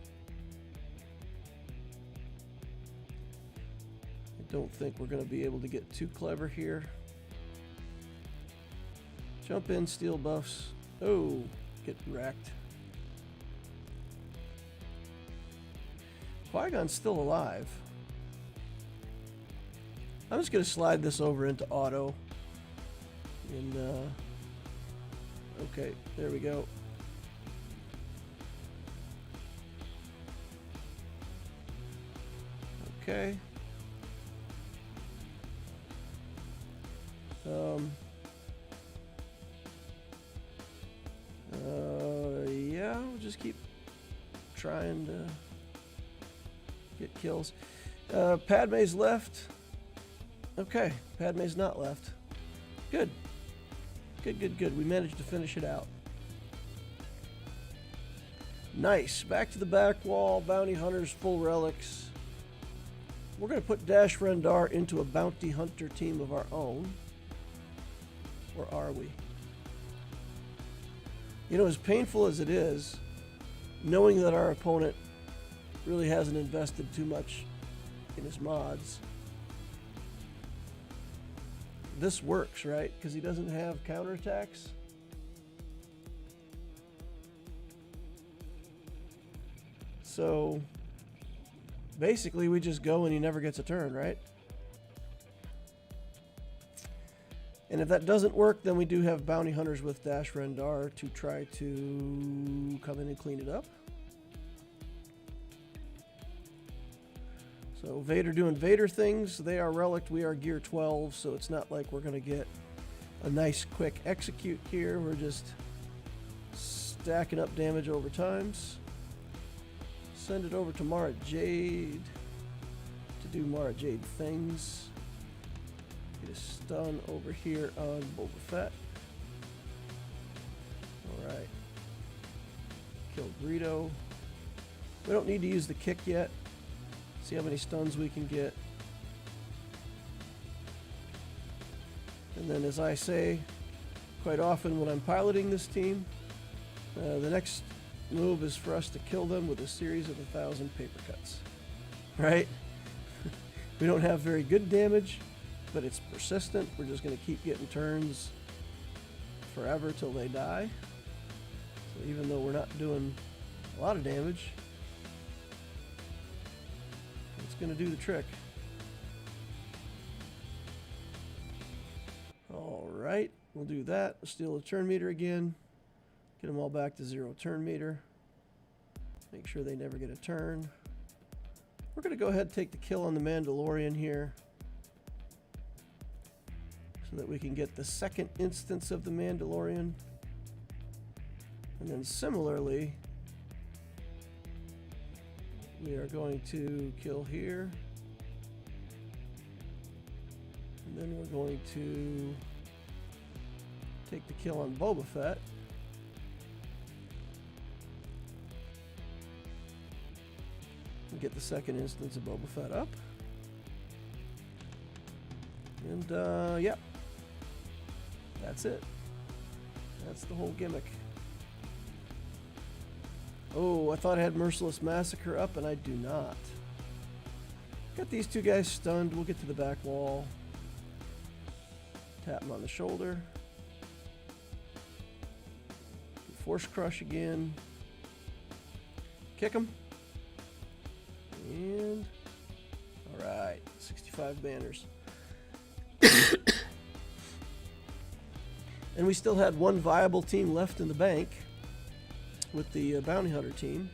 I don't think we're going to be able to get too clever here. Jump in, steal buffs. Oh, get wrecked. Qui-Gon's still alive. I'm just going to slide this over into auto and Okay, there we go. Okay. Yeah, we'll just keep trying to get kills. Padme's left. Okay, Padme's not left. Good. Good. We managed to finish it out. Nice. Back to the back wall. Bounty hunters, full relics. We're going to put Dash Rendar into a bounty hunter team of our own. Or are we? You know, as painful as it is, knowing that our opponent really hasn't invested too much in his mods, this works, right? Because he doesn't have counterattacks. So basically we just go and he never gets a turn, right? And if that doesn't work, then we do have bounty hunters with Dash Rendar to try to come in and clean it up. So Vader doing Vader things. They are relic, we are gear 12, so it's not like we're going to get a nice quick execute here. We're just stacking up damage over times. Send it over to Mara Jade to do Mara Jade things. Get a stun over here on Boba Fett. Alright. Kill Greedo. We don't need to use the kick yet. See how many stuns we can get. And then, as I say quite often when I'm piloting this team, the next move is for us to kill them with a series of 1,000 paper cuts. Right? We don't have very good damage, but it's persistent. We're just going to keep getting turns forever till they die. So even though we're not doing a lot of damage, it's going to do the trick. Alright, we'll do that. Steal the turn meter again. Get them all back to 0 turn meter. Make sure they never get a turn. We're going to go ahead and take the kill on the Mandalorian here, so that we can get the second instance of the Mandalorian. And then similarly, we are going to kill here. And then we're going to take the kill on Boba Fett. And get the second instance of Boba Fett up. And, yep. That's it. That's the whole gimmick. Oh, I thought I had Merciless Massacre up, and I do not. Got these two guys stunned. We'll get to the back wall. Tap them on the shoulder. Force Crush again. Kick them. And, alright, 65 banners. And we still had one viable team left in the bank with the Bounty Hunter team.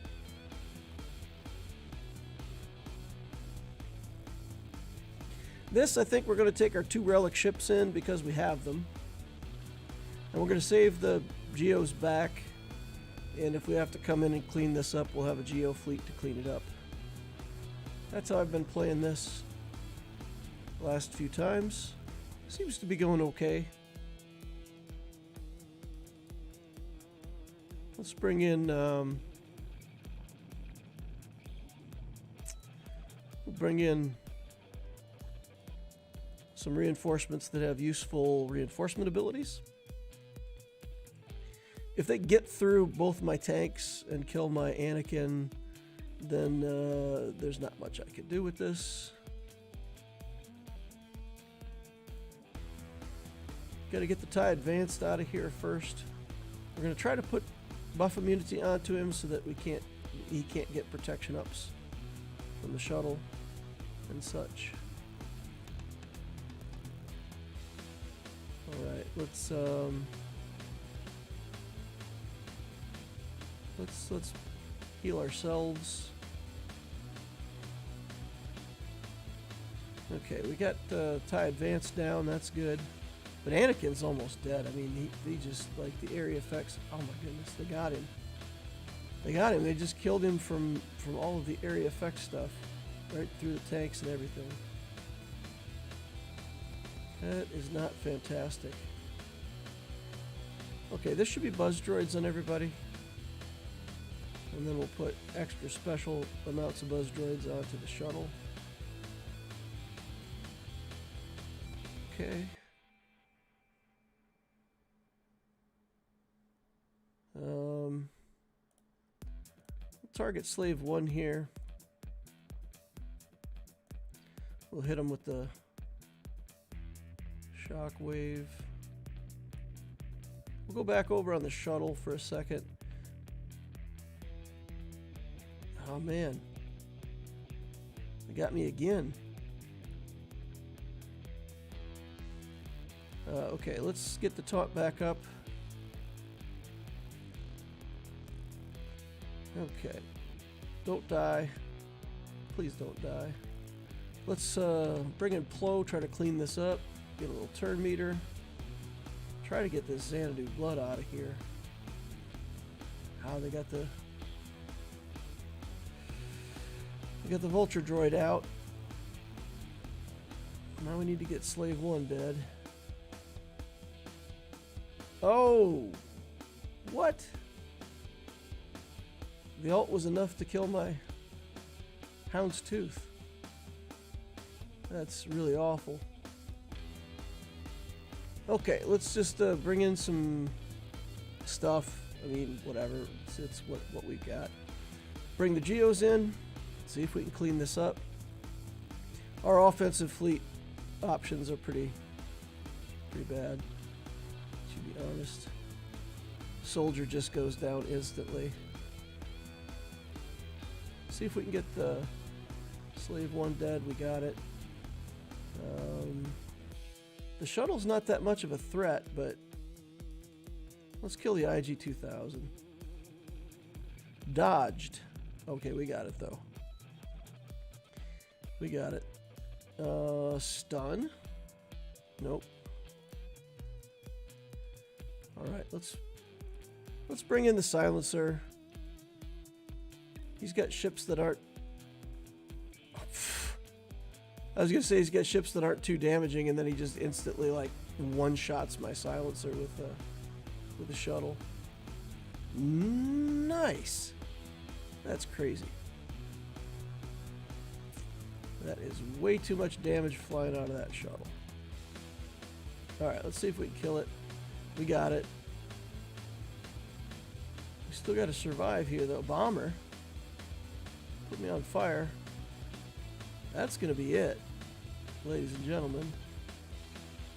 This, I think we're going to take our 2 relic ships in because we have them. And we're going to save the Geos back. And if we have to come in and clean this up, we'll have a Geo fleet to clean it up. That's how I've been playing this the last few times. Seems to be going okay. Let's bring in we'll bring in some reinforcements that have useful reinforcement abilities. If they get through both my tanks and kill my Anakin, then there's not much I could do with this. Got to get the TIE Advanced out of here first. We're going to try to put buff immunity onto him so that he can't get protection ups from the shuttle and such. Alright, let's Let's heal ourselves. Okay, we got Ty Advance down. That's good. But Anakin's almost dead. I mean, he just, like, the area effects. Oh my goodness, they got him. They got him. They just killed him from all of the area effect stuff, right through the tanks and everything. That is not fantastic. Okay, this should be buzz droids on everybody. And then we'll put extra special amounts of buzz droids onto the shuttle. Okay. Target slave 1 here. We'll hit him with the shockwave. We'll go back over on the shuttle for a second. Oh man, they got me again. Okay, let's get the taunt back up. Okay, don't die. Please don't die. Let's bring in Plo, try to clean this up. Get a little turn meter. Try to get this Xanadu blood out of here. How they got the Vulture droid out. Now we need to get Slave 1 dead. Oh! What? The ult was enough to kill my Hound's Tooth. That's really awful. Okay, let's just bring in some stuff. I mean, whatever. It's what we got. Bring the Geos in. See if we can clean this up. Our offensive fleet options are pretty bad, to be honest. Soldier just goes down instantly. See if we can get the Slave 1 dead. We got it. The shuttle's not that much of a threat, but let's kill the IG-2000. Dodged. Okay, we got it though. We got it. Stun. Nope. All right, let's bring in the silencer. He's got ships that aren't. I was gonna say he's got ships that aren't too damaging, and then he just instantly like one-shots my silencer with the shuttle. Nice. That's crazy. That is way too much damage flying out of that shuttle. All right, let's see if we can kill it. We got it. We still got to survive here though. Bomber. Put me on fire. That's going to be it, ladies and gentlemen.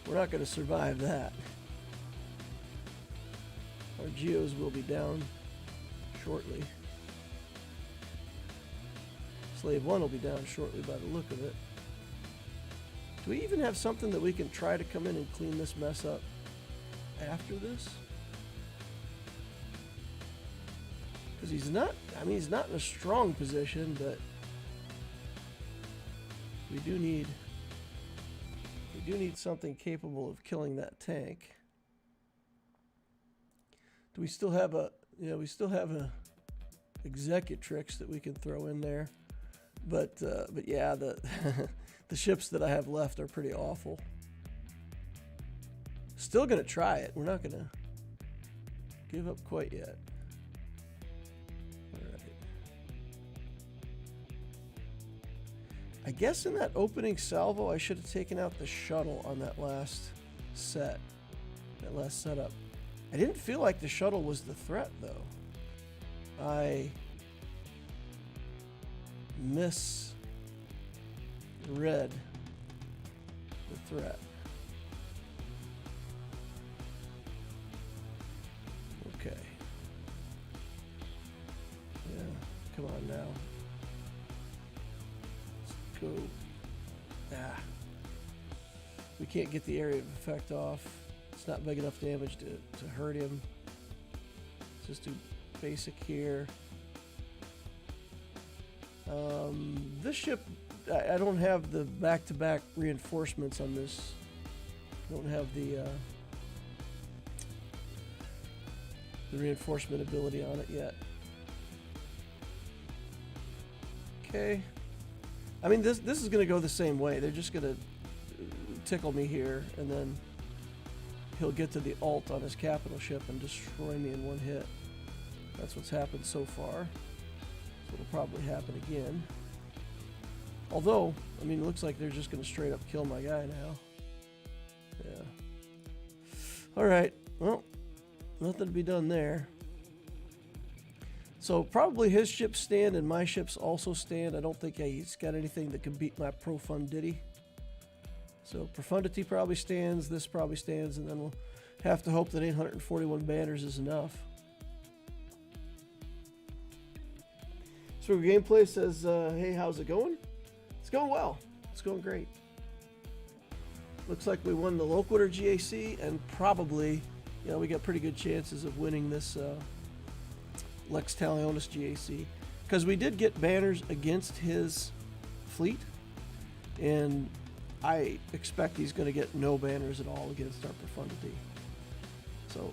We're not going to survive that. Our Geos will be down shortly. Slave 1 will be down shortly by the look of it. Do we even have something that we can try to come in and clean this mess up after this? Because he's not, I mean, he's not in a strong position, but we do need something capable of killing that tank. Do we still have a, yeah, we still have a Executrix that we can throw in there. But yeah, the the ships that I have left are pretty awful. Still gonna try it. We're not gonna give up quite yet. All right. I guess in that opening salvo, I should have taken out the shuttle on that last set, that last setup. I didn't feel like the shuttle was the threat though. I misread the threat. Okay. Yeah, come on now. Let's go. Ah. We can't get the area of effect off. It's not big enough damage to hurt him. Let's just do basic here. This ship, I don't have the back-to-back reinforcements on this. I don't have the reinforcement ability on it yet. Okay. I mean, this is going to go the same way. They're just going to tickle me here, and then he'll get to the ult on his capital ship and destroy me in one hit. That's what's happened so far. So it'll probably happen again. Although, I mean, it looks like they're just going to straight up kill my guy now. Yeah. Alright, well, nothing to be done there. So probably his ships stand and my ships also stand. I don't think he's got anything that can beat my profundity. So profundity probably stands, this probably stands, and then we'll have to hope that 841 banners is enough. Swgoh Gameplay says, hey, how's it going? It's going well. It's going great. Looks like we won the Loquitur GAC, and probably, you know, we got pretty good chances of winning this talionis GAC, because we did get banners against his fleet, and I expect he's going to get no banners at all against our profundity. So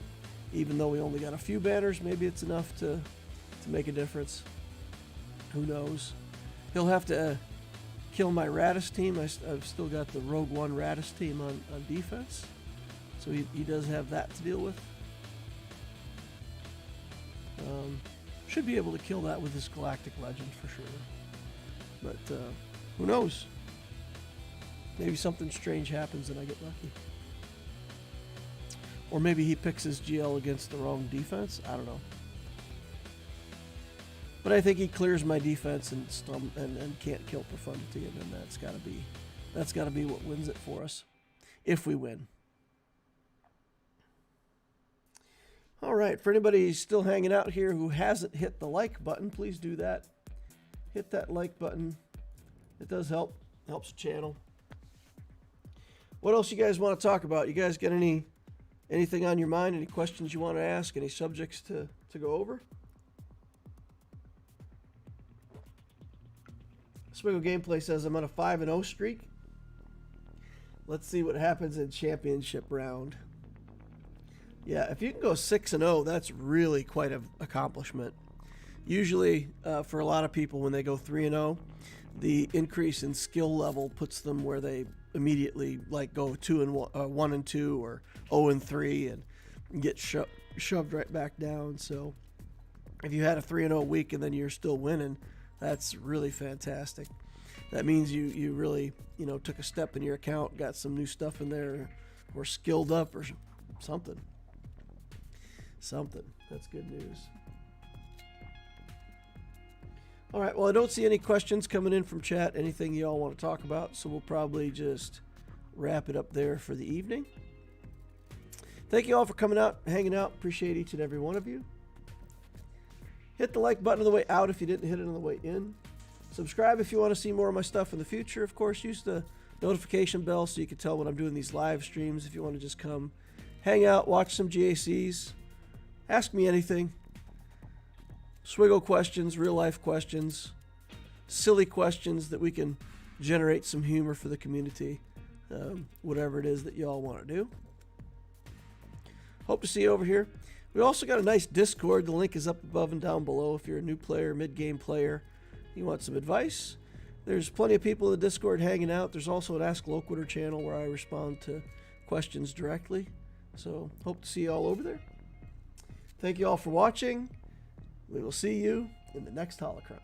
even though we only got a few banners, maybe it's enough to make a difference. Who knows? He'll have to kill my Radis team. I've still got the Rogue One Radis team on defense, so he does have that to deal with. Should be able to kill that with his Galactic Legend for sure. But who knows? Maybe something strange happens and I get lucky. Or maybe he picks his GL against the wrong defense. I don't know. But I think he clears my defense and can't kill profundity, and then that's gotta be what wins it for us, if we win. All right, for anybody still hanging out here who hasn't hit the like button, please do that. Hit that like button. It does help. Helps the channel. What else you guys want to talk about? You guys got anything on your mind? Any questions you want to ask? Any subjects to go over? Swgoh Gameplay says I'm on a 5-0 streak. Let's see what happens in championship round. Yeah, if you can go 6-0, that's really quite an accomplishment. Usually, for a lot of people, when they go 3-0, the increase in skill level puts them where they immediately like go 1-2 or 0-3 and get shoved right back down. So, if you had a 3-0 week and then you're still winning, that's really fantastic. That means you really, you know, took a step in your account, got some new stuff in there, or skilled up or something. That's good news. All right, well, I don't see any questions coming in from chat, anything y'all want to talk about, so we'll probably just wrap it up there for the evening. Thank you all for coming out, hanging out. Appreciate each and every one of you. Hit the like button on the way out if you didn't hit it on the way in. Subscribe if you want to see more of my stuff in the future. Of course, use the notification bell so you can tell when I'm doing these live streams. If you want to just come hang out, watch some GACs, ask me anything. Swgoh questions, real life questions, silly questions that we can generate some humor for the community. Whatever it is that y'all want to do. Hope to see you over here. We also got a nice Discord. The link is up above and down below if you're a new player, mid-game player, you want some advice. There's plenty of people in the Discord hanging out. There's also an Ask Loquitur channel where I respond to questions directly. So hope to see you all over there. Thank you all for watching. We will see you in the next Holocron.